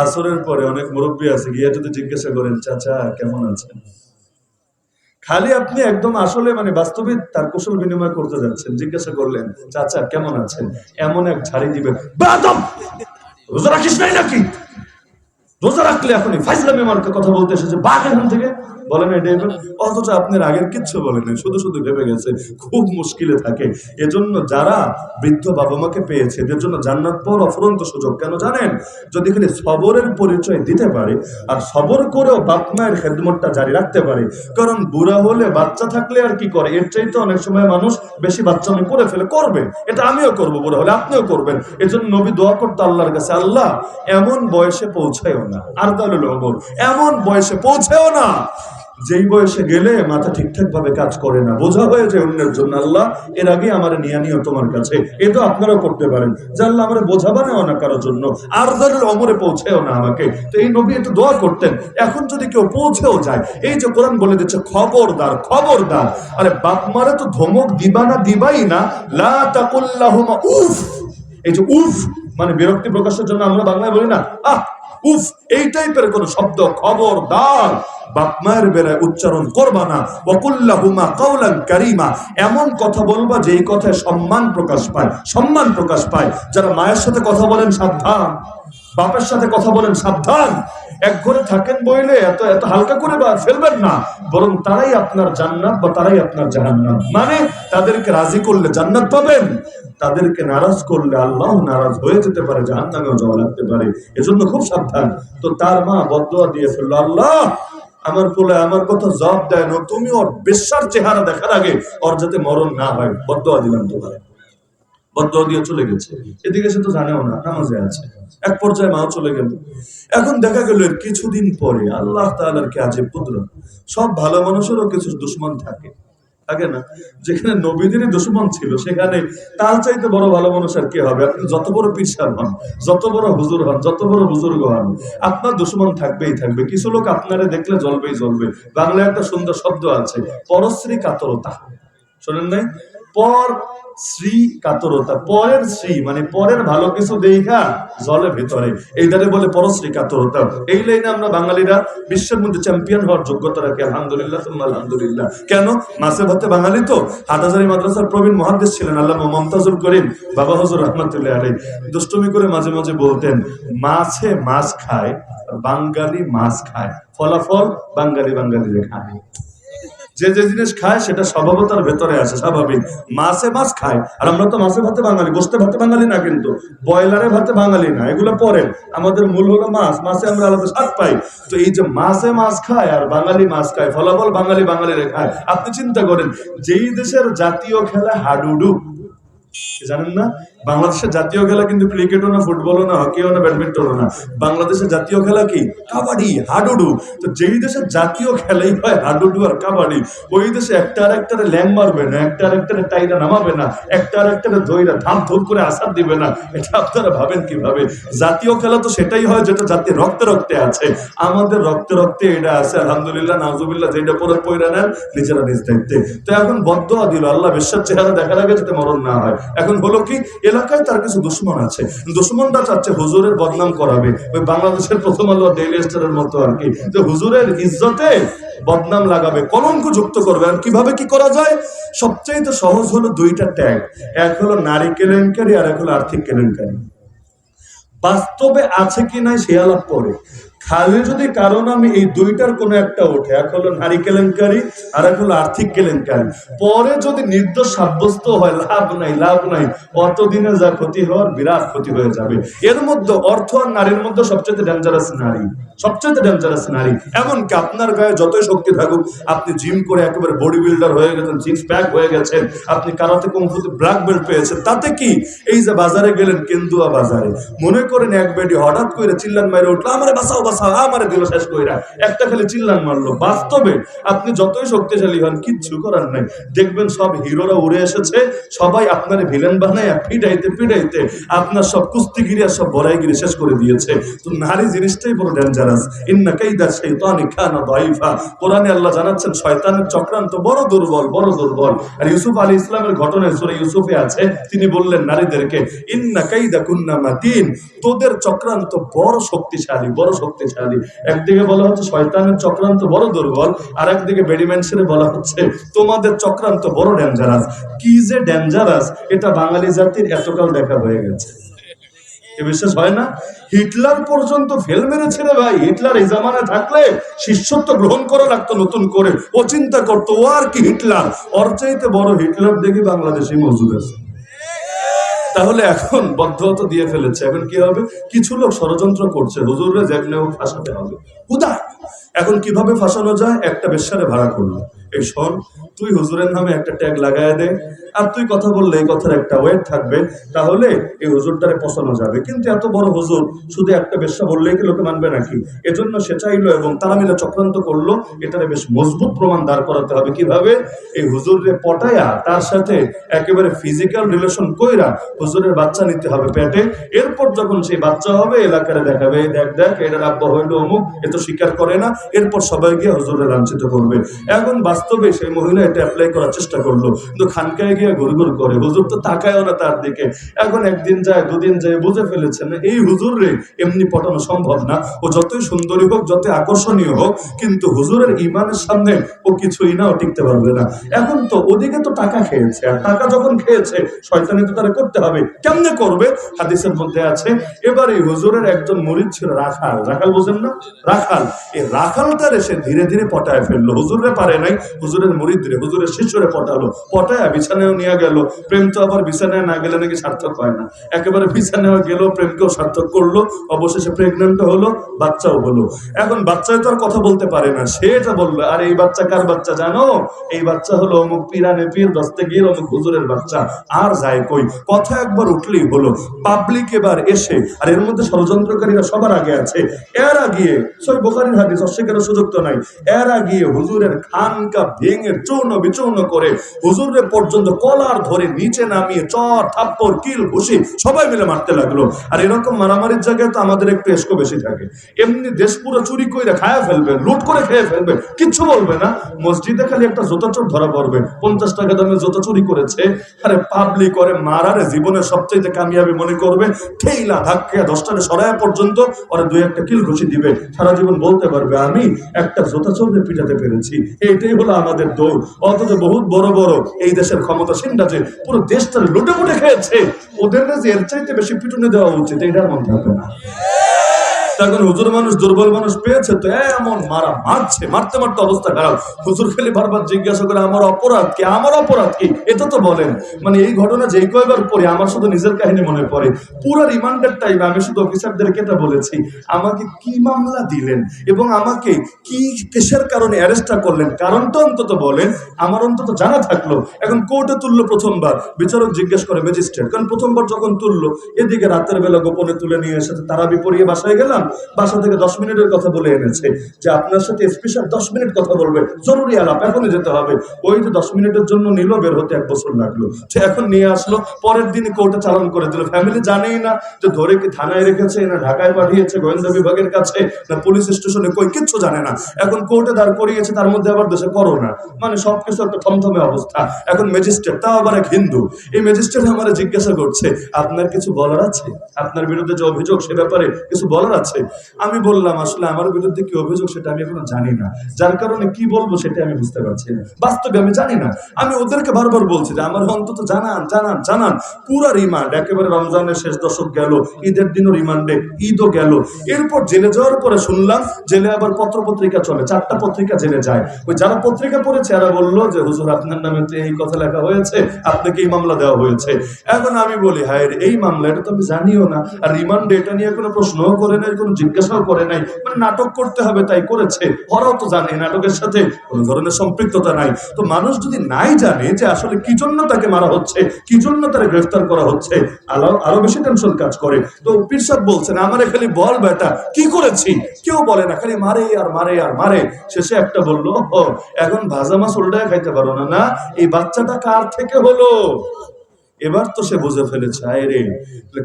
আসরের পরে অনেক মুরব্বী আছে, গিয়ে যদি জিজ্ঞাসা করেন চাচা কেমন আছেন, খালি আপনি একদম আসলে মানে বাস্তবিক তার কুশল বিনিময় করতে যাচ্ছেন, জিজ্ঞাসা করলেন চাচা কেমন আছেন, এমন এক ঝাড়ি দিবেন, বাদম রোজা রাখিস নাই নাকি, রোজা রাখলে এখনই ফাইজলামি মার্কা কথা বলতে এসেছে, বাঘ এখান থেকে বলেন এটা। অথচ আপনার আগের কিচ্ছু বলেন, শুধু শুধু ভেবে গেছে, খুব মুশকিলে থাকে। এজন্য যারা বৃদ্ধ বাবা মাকে পেয়েছে এদের জন্য জান্নাত পাওয়ার অফুরন্ত সুযোগ। কেন জানেন? যদি খালি সবরের পরিচয় দিতে পারে আর সবর করেও বাপ মায়ের খেদমতটা জারি রাখতে পারে। কারণ বুড়া হলে বাচ্চা থাকলে আর কি করে, এর চাইতে অনেক সময় মানুষ বেশি বাচ্চা আমি করে ফেলে, করবে, এটা আমিও করবো, বুড়া হলে আপনিও করবেন। এজন্য নবী দোয়া করতে আল্লাহর কাছে, আল্লাহ এমন বয়সে পৌঁছায়ও না, আর তাহলে লবর এমন বয়সে পৌঁছেও না যেই বয়সে গেলে মাথা ঠিকঠাক ভাবে কাজ করে না, বোঝা হয়ে যায় অন্যের জন্য। আল্লাহ এর আগে আমার নিয়ে নিও তোমার কাছে। এ তো আপনারাও করতে পারেন যে আল্লাহ আমার বোঝা বানাও না কারোর জন্য, আর তাহলে অমরে পৌঁছেও না আমাকে। তো এই নবী একটু দোয়া করতেন। এখন যদি কেউ পৌঁছেও যায়, এই যে কোরআন বলে দিচ্ছে খবরদার খবরদার, আরে বাপ মারে তো ধমক দিবা না, দিবাই না, লা তাকুল্লাহুমা উফ। এই যে উফ মানে বিরক্তি প্রকাশের জন্য আমরা বাংলায় বলি না আহ উফ, এই টাইপের কোন শব্দ খবরদার বাপ মায়ের বেলায় উচ্চারণ করবা না। ওয়াকুল্লাহুমা কাওলান কারীমা, এমন কথা বলবা যেই কথায় সম্মান প্রকাশ পায়, সম্মান প্রকাশ পায়। যারা মায়ের সাথে কথা বলেন সাবধান, বাপের সাথে কথা বলেন সাবধান। এক ঘরে থাকেন বইলে এত এত হালকা করে বা ফেলবেন না, বরং তারাই আপনার জান্নাত বা তারাই আপনার জাহান্নাম। মানে তাদেরকে রাজি করলে জান্নাত পাবেন, তাদেরকে নারাজ করলে আল্লাহ নারাজ হয়ে যেতে পারে, জাহান্নামেও যাওয়া লাগতে পারে। এজন্য খুব সাবধান। তো তার মা বদদোয়া দিয়ে ফেললো, আল্লাহ আমার পোলা আমার কথা জবাব দেয় না, তুমি ওর বেশ্যার চেহারা দেখার আগে ওর যাতে মরণ না হয়, বদদোয়া দিলাম তোমার। বদদোয়া দিয়ে চলে গেছে। এদিকে সে তো জানেও না, নামাজে আছে। এক পর্যায়ে মাও চলে গেল। এখন দেখা গেল কিছুদিন পরে আল্লাহ তাআলার কি আজীব কুদরত, সব ভালো মানুষেরও কিছু দুশমন থাকে, থাকে না? যেখানে নবীদেরই দুশমন ছিল, সেখানে তার চাইতে বড় ভালো মানুষ আর কে হবে? আপনি যত বড় পীর সাহেব হন, যত বড় হুজুর হন, যত বড় বুজুর্গ হন, আপনার দুশমন থাকবেই থাকবে। কিছু লোক আপনারে দেখলে জ্বলবেই জ্বলবে। বাংলায় একটা সুন্দর শব্দ আছে, পরশ্রী কাতরতা। শোনেন নাই? পর শ্রী কাতরতা, পরের শ্রী মানে পরের ভালো কিছু দেখা জলে ভেতরে, এইটারে বলে পরশ্রী কাতরতা। এই লাইনে আমরা বাঙালিরা বিশ্বের মধ্যে চ্যাম্পিয়ন হওয়ার যোগ্যতা রাখি, আলহামদুলিল্লাহ সুম্মা আলহামদুলিল্লাহ। কেন? মাছে ভাতে বাঙালি তো। হাটহাজারী মাদ্রাসার প্রবীণ মুহাদ্দিস ছিলেন আল্লামা মুমতাজুল করিম বাবা হুজুর রাহমাতুল্লাহ আলাইহি, দুষ্টুমি করে মাঝে মাঝে বলতেন, মাছে মাছ খায়, বাঙালি মাছ খায়, ফলাফল বাঙালি বাঙালিরে খায়। যে যে জিনিস খায় সেটা স্বভাবতার ভেতরে আসে, স্বাভাবিক। মাছে মাছ খায়, আর আমরা তো মাছে ভাতে বাঙালি, গোশতে ভাতে বাঙালি না, কিন্তু ব্রয়লারে ভাতে বাঙালি না, এগুলো পরে। আমাদের মূল হলো মাছ, মাছে আমরা আলাদা স্বাদ পাই। তো এই যে মাছে মাছ খায় আর বাঙালি মাছ খায়, ফলাফল বাঙালি বাঙালিরে খায়। আপনি চিন্তা করেন, যেই দেশের জাতীয় খেলা হাডুডু, জানেন না? বাংলাদেশের জাতীয় খেলা কিন্তু ক্রিকেটও না, ফুটবলও না, হকিও না, ব্যাডমিন্টনও না। বাংলাদেশের জাতীয় খেলা কি? কাবাডি, হাডুডু। তো যেই দেশের জাতীয় খেলাই হয় হাডুডু আর কাবাডি, ওই দেশে একটা আর একটারে ল্যাং মারবে না, একটা আর একটারে টাইরা নামাবে না, একটা আর একটারে ধইরা ধাপ ধপ করে আসার দিবে না। এটা আপনারা ভাবেন কিভাবে? জাতীয় খেলা তো সেটাই হয় যেটা জাতীয় রক্তে রক্তে আছে। আমাদের রক্তে রক্তে এটা আছে, আলহামদুলিল্লাহ নাউজুবিল্লাহ। যেটা পয়রা নেন নিজেরা নিজ দায়িত্বে। তো এখন বদদোয়া দিল, আল্লাহ বেশ্যার চেহারা দেখার আগে যাতে মরণ না হয়। এখন হলো কি, এলাকায় তার কিছু দুশমন আছে, দুশমনরা চাচ্ছে হুজুরের বদনাম করাবে, ওই বাংলাদেশের প্রথম আলো ডেইলি স্টারের মতো আর কি, যে হুজুরের ইজ্জতে বদনাম লাগাবে, কলঙ্ক যুক্ত করবে। আর কিভাবে কি করা যায়? সবচাইতে সহজ হলো দুইটা ট্যাগ, এক হলো নারী কেলেঙ্কারি আর এক হলো আর্থিক কেলেঙ্কারি। বাস্তবে আছে কি নাই সে আলাপ পরে, খালি যদি কারণ আমি এই দুইটার কোনো একটা ওঠে, এক হলো নারী কেলেঙ্কারি আর এক হলো আর্থিক কেলেঙ্কারি, পরে যদি নির্দোষ সাব্যস্ত হয় লাভ নাই, লাভ নাই, অতদিনে যা ক্ষতি হওয়ার বিরাট ক্ষতি হয়ে যাবে। এর মধ্যে অর্থ আর নারীর মধ্যে সবচেয়ে ডেঞ্জারাস নারী, সবচেয়ে ডেঞ্জারাস নারী। এমনকি আপনার গায়ে যতই শক্তি থাকুক, আপনি জিম করে একেবারে বডি বিল্ডার হয়ে গেছেন, সিক্স প্যাক হয়ে গেছেন, আপনি কারাতে কুংফুতে ব্ল্যাক বেল্ট পেয়েছেন, তাতে কি? এই যে বাজারে গেলেন, কেন্দুয়া বাজারে, মনে করেন এক বেডি হঠাৎ করে চিল্লান মাইরে উঠলো, আমারে বাঁচাও বাঁচাও, আমারে দিল শেষ কইরা, একটা খালি চিল্লান মারলো। বাস্তবে আপনি যতই শক্তিশালী হন, কিচ্ছু করার নাই। দেখবেন সব হিরোরা উড়ে এসেছে, সবাই আপনার ভিলেন বানায় পিটাইতে পিটাইতে আপনার সব কুস্তিগিরি আর সব বড়াইগিরি শেষ করে দিয়েছে। তো নারী জিনিসটাই বড় ডেঞ্জারাস। ইন্না কাইদা শাইতানি কানা দাইফা, কোরআনে আল্লাহ জানাচ্ছেন শয়তানের চক্রান্ত বড় দুর্বল, বড় দুর্বল। আর ইউসুফ আলাইহিস সালামের ঘটনায় সূরা ইউসুফে আছে, তিনি বললেন নারীদেরকে, ইন্না কাইদা কুন্না মাতিন, তোদের চক্রান্ত বড় শক্তিশালী, বড় শক্তিশালী। একদিকে বলা হচ্ছে শয়তানের চক্রান্ত বড় দুর্বল, আর একদিকে বেডিমেনশনে বলা হচ্ছে তোমাদের চক্রান্ত বড় ডেঞ্জারাস। কি যে ডেঞ্জারাস, এটা বাঙালি জাতির এতকাল দেখা হয়ে গেছে, বিশ্বাস হয় না? হিটলার পর্যন্ত ফেল মেরেছে রে ভাই। হিটলার এই জামানায় থাকলে শিষ্যত্ব গ্রহণ করা লাগতো নতুন করে। ও চিন্তা করতো ও আর কি হিটলার, ওর চাইতে বড় হিটলার দেখি বাংলাদেশে মজুদ আছে। তাহলে এখন বদ্ধতা দিয়ে ফেলেছে, এখন কি হবে? কিছু লোক ষড়যন্ত্র করছে, হুজুররে যেমনেও ফাঁসাতে হবে। উদার এখন কিভাবে ফাঁসানো যায়? একটা বেশ্যারে ভাড়া করলো, এই শোন তুই হুজুরের নামে একটা ট্যাগ লাগায় দে, আর তুই কথা বললে এই কথার একটা ওয়েট থাকবে, তাহলে এই হুজুরটারে পছানো যাবে। কিন্তু এত বড় হুজুর, শুধু একটা বেশ্যা বললেই কি লোকে মানবে নাকি? এজন্য সে চাইলো এবং তারা মিলে চক্রান্ত করলো, এটারে বেশ মজবুত প্রমাণ দাঁড় করাতে হবে। কিভাবে? এই হুজুররে পটায়া তার সাথে একেবারে ফিজিক্যাল রিলেশন কইরা হুজুরের বাচ্চা নিতে হবে পেটে। এরপর যখন সেই বাচ্চা হবে, এলাকারে দেখাবে, দেখ দেখ এটার আব্বা হইলো অমুক, এ তো স্বীকার করে না। এরপর সবাই গিয়ে হুজুরে লাঞ্ছিত করবে। এখন বাস্তবে সেই মহিলা এটা অ্যাপ্লাই করার চেষ্টা করলো, কিন্তু খানকায় গিয়ে ঘুরঘুর করে, হুজুর তো তাকায়ও না তার দিকে। এখন একদিন যায়, দুদিন যায়, বুঝে ফেলেছেন এই হুজুর রে এমনি পটানো সম্ভব না। ও যতই সুন্দরী হোক, যতই আকর্ষণীয় হোক, কিন্তু হুজুরের ইমানের সামনে ও কিছুই না, ও টিকতে পারবে না। এখন তো ওদিকে তো টাকা খেয়েছে, আর টাকা যখন খেয়েছে শয়তানি তো তারা করতে হবে। কেমনে করবে? হাদিসের মধ্যে আছে, এবার এই হুজুরের একজন মুরিদ ছিল রাখাল, রাখাল বোঝেন না? রাখাল, এই রাখালটার এসে ধীরে ধীরে পটায় ফেললো। হুজুরে পারে নাই, হুজুরের মুরিদ রে, হুজুরের শিষ্যরে পটালো, পটায়া বিছানায় নিয়ে গেল। প্রেম তো আবার বিছানায় না গেলে নাকি সার্থক হয় না, একেবারে বিছানায় গেল, প্রেমকেও সার্থক করলো, অবশেষে প্রেগনেন্ট হলো, বাচ্চাও হলো। এখন বাচ্চায় তো আর কথা বলতে পারে না, সে এটা বললো, আর এই বাচ্চা কার বাচ্চা জানো? এই বাচ্চা হলো অমুক পিরানে পীর দস্তগীর অমুক হুজুরের বাচ্চা। আর যায় কই, কথা একবার উঠলেই হলো। পাবলিক এবার এসে, আর এর মধ্যে ষড়যন্ত্রকারীরা সবার আগে আছে, এর আগিয়ে সহিহ বুখারীর হাদিস, অস্বীকারের সুযোগ তো নাই, এর আগিয়ে হুজুরের খানকা ভেঙে চূর্ণ বিচূর্ণ করে হুজুরের পর্যন্ত কলার ধরে নিচে নামিয়ে চর থাপ্পড় কিল ঘুষি সবাই মিলে মারতে লাগলো। আর এরকম মারামারির জায়গায় তো আমাদের একটু এসকো বেশি থাকে। এমনি দেশ পুরো চুরি করে খায়া ফেলবে, লুট করে খেয়ে ফেলবে, কিচ্ছু বলবে না। মসজিদে খালি একটা জুতা চোর ধরা পড়বে, 50 টাকা দামে জুতা চুরি করেছে, আরে পাবলিক করে মারারে জীবনের সবচেয়ে কামিয়াবি মনে করবে, ঠেইলা ধাক্কা 10টারে সরায়া পর্যন্ত ওরা 2-1টা কিল ঘুষি দিবে, সারা জীবন বলতে পারবে আমি একটা জুতা চোরকে পিটাতে পেরেছি। এইটাই হলো আমাদের দৌড়। অথচ বহুত বড় বড় এই দেশের ক্ষমতাসীনরা যে পুরো দেশটা লুটে পুটে খেয়েছে, ওদের যে এর চাইতে বেশি পিটুনি দেওয়া উচিত, এটার মধ্যে হবে না। তখন হুজুর মানুষ, দুর্বল মানুষ পেয়েছে তো এমন মারা মারছে, মারতে মারতে অবস্থা খারাপ। হুজুর খালি বারবার জিজ্ঞাসা করে আমার অপরাধ কি, আমার অপরাধ কি, এটা তো বলেন। মানে এই ঘটনা যেই কয়বার পড়ি আমার শুধু নিজের কাহিনী মনে পড়ে। পুরো রিমান্ডের টাইমে আমি শুধু অফিসারদেরকে এটা বলেছি, আমাকে কি মামলা দিলেন এবং আমাকে কি কেসের কারণে অ্যারেস্টটা করলেন, কারণটা অন্তত বলেন, আমার অন্তত জানা থাকলো। এখন কোর্টে তুললো প্রথমবার, বিচারক জিজ্ঞেস করে ম্যাজিস্ট্রেট, কারণ প্রথমবার যখন তুললো, এদিকে রাতের বেলা গোপনে তুলে নিয়ে এসে তারাবি পড়িয়ে বাসায় গেলাম, বাসা থেকে 10 মিনিটের কথা বলে এনেছে যে আপনার সাথে স্পেশাল 10 মিনিট কথা বলবে, জরুরি আলাপ, এখনই যেতে হবে। ওই যে 10 মিনিটের জন্য নিল, বের হতে 1 বছর লাগলো। সে এখন নিয়ে আসলো, পরের দিনই কোর্টে চালান করে দিল। ফ্যামিলি জানেই না যে ধরে কি থানায় রেখেছে, না ঢাকায় পাঠিয়েছে গোয়েন্দা বিভাগের কাছে, না পুলিশ স্টেশনে, কই কিচ্ছু জানে না। এখন কোর্টে দাঁড় করিয়েছে, তার মধ্যে আবার দেশে করোনা, মানে সবকিছু একটা থমথমে অবস্থা। এখন ম্যাজিস্ট্রেট, তাও আবার এক হিন্দু, এই ম্যাজিস্ট্রেট আমার জিজ্ঞাসা করছে আপনার কিছু বলার আছে, আপনার বিরুদ্ধে যে অভিযোগ সে ব্যাপারে কিছু বলার আছে? আছে। আমি বললাম আসলে আমার বিরুদ্ধে কি অভিযোগ সেটা আমি এখনো জানি না, যার কারণে কি বলবো সেটা আমি বুঝতে পারছি না, বাস্তবে আমি জানি না। আমি ওদেরকে বারবার বলছি যে আমার অন্তত জানান জানান জানান। পুরা রিমান্ড, একেবারে রমজানের শেষ দশক গেল, ঈদের দিনও রিমান্ডে, ঈদও গেল। এরপর জেলে যাওয়ার পরে শুনলাম জেলে আবার পত্র পত্রিকা চলে, 4টা পত্রিকা জেলে যায়। ওই যারা পত্রিকা পড়েছে এরা বললো যে হুজুর আপনার নামে তো এই কথা লেখা হয়েছে, আপনাকে এই মামলা দেওয়া হয়েছে। এখন আমি বলি হায় রে, এই মামলা এটা তো আমি জানিও না, আর রিমান্ডে এটা নিয়ে কোনো প্রশ্নও করে নাই, কোনো জিজ্ঞাসাও করে নাই, মানে নাটক করতে হবে তাই করেছে। ওরাও তো জানে নাটকের সাথে কোনো ধরনের সম্পৃক্ততা নাই। তো মানুষ যদি নাই জানে যে আসলে কি জন্য তাকে মারা হচ্ছে, কি জন্য তাকে গ্রেফতার করা হচ্ছে, আরো বেশি টেনশন কাজ করে। তো পীর সাহেব বলছেন আমারে খালি বল বেটা কি করেছি, কেউ বলে না, খালি মারে আর মারে আর মারে। শেষে একটা বললো, ও এখন ভাজা মাছ উল্টায় খাইতে পারো না, না এই বাচ্চাটা কার থেকে হলো। এবার তো সে বুঝে ফেলেছে আয় রে,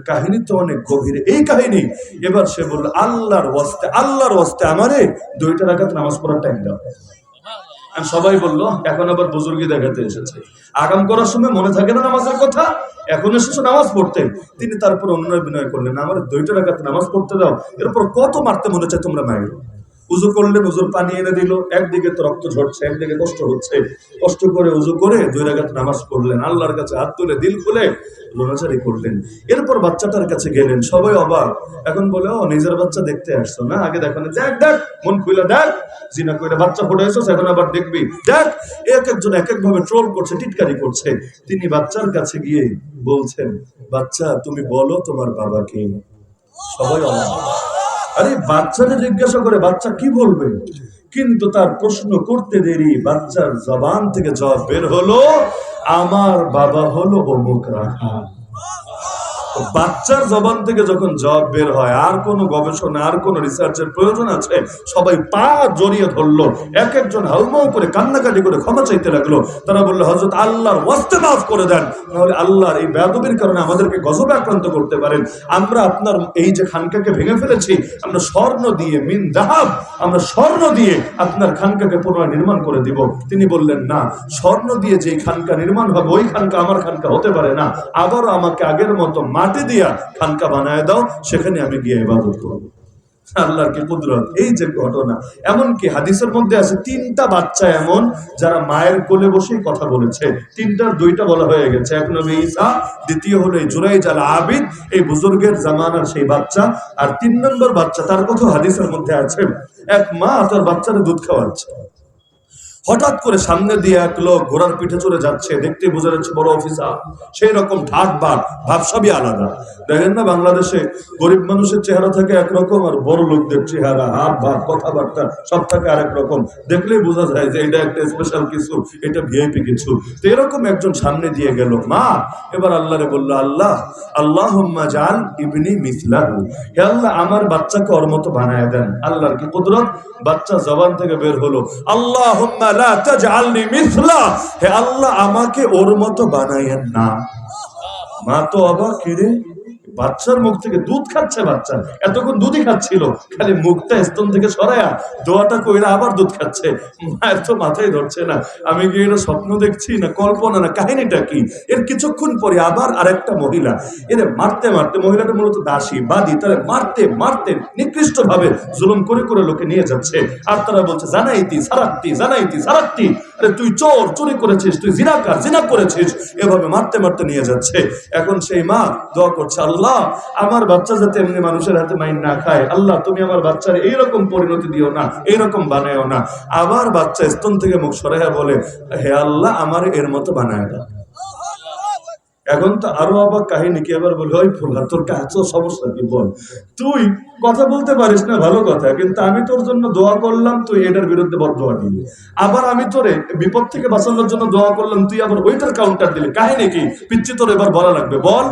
কাহিনী তো অনেক গভীর এই কাহিনী। এবার সে বলল আল্লাহর ওয়াস্তে, আল্লাহর ওয়াস্তে আমারে 2টা রাকাত নামাজ পড়ার টাইম দাও। আর সবাই বললো এখন আবার বুজুর্গি দেখাতে এসেছে, আগাম করার সময় মনে থাকে না নামাজের কথা, এখন এসেছো নামাজ পড়তে। তিনি তারপর অনুনয় বিনয় করলেন আমার 2টা রাকাত নামাজ পড়তে দাও, এরপর কত মারতে মনে চায় তোমরা মায়ের। উজু করলেন, উজুর পানি এনে দিল, একদিকে তো রক্ত ঝরছে, একদিকে কষ্ট হচ্ছে, কষ্ট করে উজু করে 2 রাকাত নামাজ পড়লেন, আল্লাহর কাছে হাত তুলে দিল খুলে রোনাচারি করলেন। এরপর বাচ্চাটার কাছে গেলেন, সবাই অবাক। এখন বলে ও নিজের বাচ্চা দেখতে আসছো না, আগে দেখো না, দেখ দেখ মন খুলে দেখ, জিনা করে বাচ্চা ফোটাইছো এখন আবার দেখবি, দেখ। এক একজন এক এক ভাবে ট্রোল করছে, টিটকারি করছে। তিনি বাচ্চার কাছে গিয়ে বলছেন বাচ্চা তুমি বলো তোমার বাবাকে। সবাই অবাক। আরে বাচ্চাকে জিজ্ঞাসা করে বাচ্চা কি বলবে, কিন্তু তার প্রশ্ন করতে দেরি বাচ্চার জবান থেকে জবাব বের হলো আমার বাবা হলো অমুক রাখা। বাচ্চার জবান থেকে যখন জবাব বের হয় আর কোনো গবেষণা আর কোনো রিসার্চের প্রয়োজন আছে? সবাই পা জড়িয়ে ধরলো, এক একজন হাউমাউ করে কান্নাকাটি করে ক্ষমা চাইতে লাগলো। তারা বললো হযরত আল্লাহর ওয়াস্তে মাফ করে দেন, নাহলে আল্লাহর এই বেয়াদবির কারণে আমাদেরকে গজবে আক্রান্ত করতে পারেন। আমরা আপনার এই যে খানকাকে ভেঙে ফেলেছি, আমরা স্বর্ণ দিয়ে মিন যাহাব, আমরা স্বর্ণ দিয়ে আপনার খানকাকে পুনরায় নির্মাণ করে দিব। তিনি বললেন না, স্বর্ণ দিয়ে যে খানকা নির্মাণ হবে ওই খানকা আমার খানকা হতে পারে না, আবারও আমাকে আগের মতো মাটি দিয়া খানকা বানায় দাও, সেখানে আমি গিয়ে ইবাদত করব। আল্লাহর কি কুদরত, এই যে ঘটনা। এমনকি হাদিসের মধ্যে আছে 3টা বাচ্চা এমন যারা মায়ের কোলে বসেই কথা বলেছে, 3টার 2টা বলা হয়ে গেছে। এক নবী ঈসা, দ্বিতীয় হলো এই জুরাইজ আল আবিদ, এই বুজুর্গের জামানার সেই বাচ্চা, আর 3 নম্বর বাচ্চা তার কথা হাদিসের মধ্যে আছে, এক মা তার বাচ্চারে দুধ খাওয়াচ্ছে। হঠাৎ করে সামনে দিয়ে এক লোক ঘোড়ার পিঠে চড়ে যাচ্ছে, দেখতে বোঝা যাচ্ছে বড় অফিসার, সেই রকম ঠাট বাট ভাব সবই আলাদা। দেখেন না বাংলাদেশে গরিব মানুষের চেহারা থাকে একরকম, আর বড় লোকদের চেহারা, হাব ভাব কথাবার্তা সব থাকে আরেক রকম। দেখলেই বোঝা যায় যে এটা একটা স্পেশাল কিছু, এটা ভিআইপি কিছু। তো এরকম একজন সামনে দিয়ে গেল মা, এবার আল্লাহরে বলল আল্লাহ আল্লাহুম্মা জাল ইবনি মিসলাহু, হে আল্লাহ আমার বাচ্চাকে ওর মতো বানায় দেন। আল্লাহর কি কুদরত, বাচ্চা জবান থেকে বের হলো আল্লাহুম্মা লা তাজআলনি মিসলা, হে আল্লাহ আমাকে ওর মতো বানায়েন না। মা তো অবাক, কি রে বাচ্চার মুখ থেকে দুধ খাচ্ছে, বাচ্চা এতক্ষণ দুধই খাচ্ছিল, খালি মুখটা স্তন থেকে সরায়া দোয়াটা কইরা আবার দুধ খাচ্ছে। মায়ের তো মাথায় ধরছে না, আমি কি এটা স্বপ্ন দেখছি না কল্পনা, না কাহিনীটা কি। এর কিছুক্ষণ পরে আবার আরেকটা মহিলা, এর মারতে মারতে, মহিলাটা মূলত দাসী বাদী, তারা মারতে মারতে নিকৃষ্ট ভাবে জুলুম করে করে লোকে নিয়ে যাচ্ছে। আর তারা বলছে জানাইতি সারাত্তি, জানাইতি সারাত্তি, আরে তুই চোর, চুরি করেছিস, তুই জিনাকার, জিনা করেছিস, এভাবে মারতে মারতে নিয়ে যাচ্ছে। এখন সেই মা দোয়া করছে আল্লাহ আমার বাচ্চা যাতে এমনি মানুষের হাতে মাইন না খায়, আল্লাহ তুমি আমার বাচ্চার এইরকম পরিণতি দিও না, এইরকম বানায়ও না। আবার বাচ্চা স্তন থেকে মুখ সরাইয়া বলে হে আল্লাহ আমার এর মতো বানায় দাও। এখন তো আরো আবার কাহিনী কি, এবার বলে ওই ফুলা তোর কাছে সমস্যা কি বল, তুই কথা বলতে পারিস না ভালো কথা, কিন্তু আমি তোর জন্য দোয়া করলাম তুই এটার বিরুদ্ধে বদদোয়া দিলি, আবার আমি তোরে বিপদ থেকে বাঁচানোর জন্য দোয়া করলাম তুই আবার ওইটার কাউন্টার দিলি, কাহিনী কি পিচ্ছি তোর এবার বলা লাগবে বল।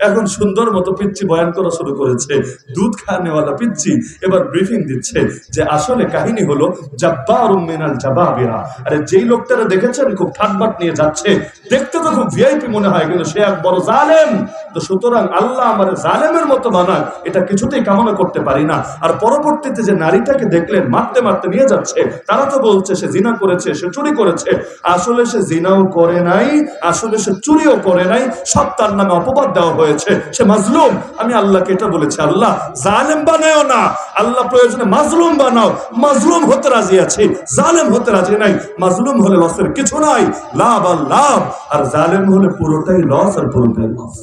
এখন সুন্দর মতো পিচ্ছি বয়ান করা শুরু করেছে, দুধ খাওয়ানেওয়ালা পিচ্ছি এবার ব্রিফিং দিচ্ছে যে আসলে কাহিনী হলো জাব্বারুম মিনাল জাবাবিরা, আরে যেই লোকটারা দেখেছেন খুব ঠাটবাট নিয়ে যাচ্ছে, দেখতে তো খুব ভিআইপি মনে হয়, কিন্তু সে এক বড় জালেম। তো সুতরাং আল্লাহ আমার জালেমের মতো বানাক, এটা কিছুতেই কামনা করতে পারি না। আর পরবর্তীতে যে নারীটাকে দেখলেন মারতে মারতে নিয়ে যাচ্ছে, তারা তো বলছে সে জিনা করেছে, সে চুরি করেছে। আসলে সে জিনাও করে নাই, আসলে সে চুরিও করে নাই, সব তার নামে অপবাদ দেওয়া হয়েছে, সে মাজলুম। আমি আল্লাহকে এটা বলেছি, আল্লাহ জালেম বানাও না, আল্লাহ প্রয়োজনে মাজলুম বানাও। মাজলুম হতে রাজি আছি, জালেম হতে রাজি নাই। মাজলুম হলে লসের কিছু নাই, লাভ আর লাভ, আর জালেম হলে পুরোটাই লস আর পুরোটাই লস।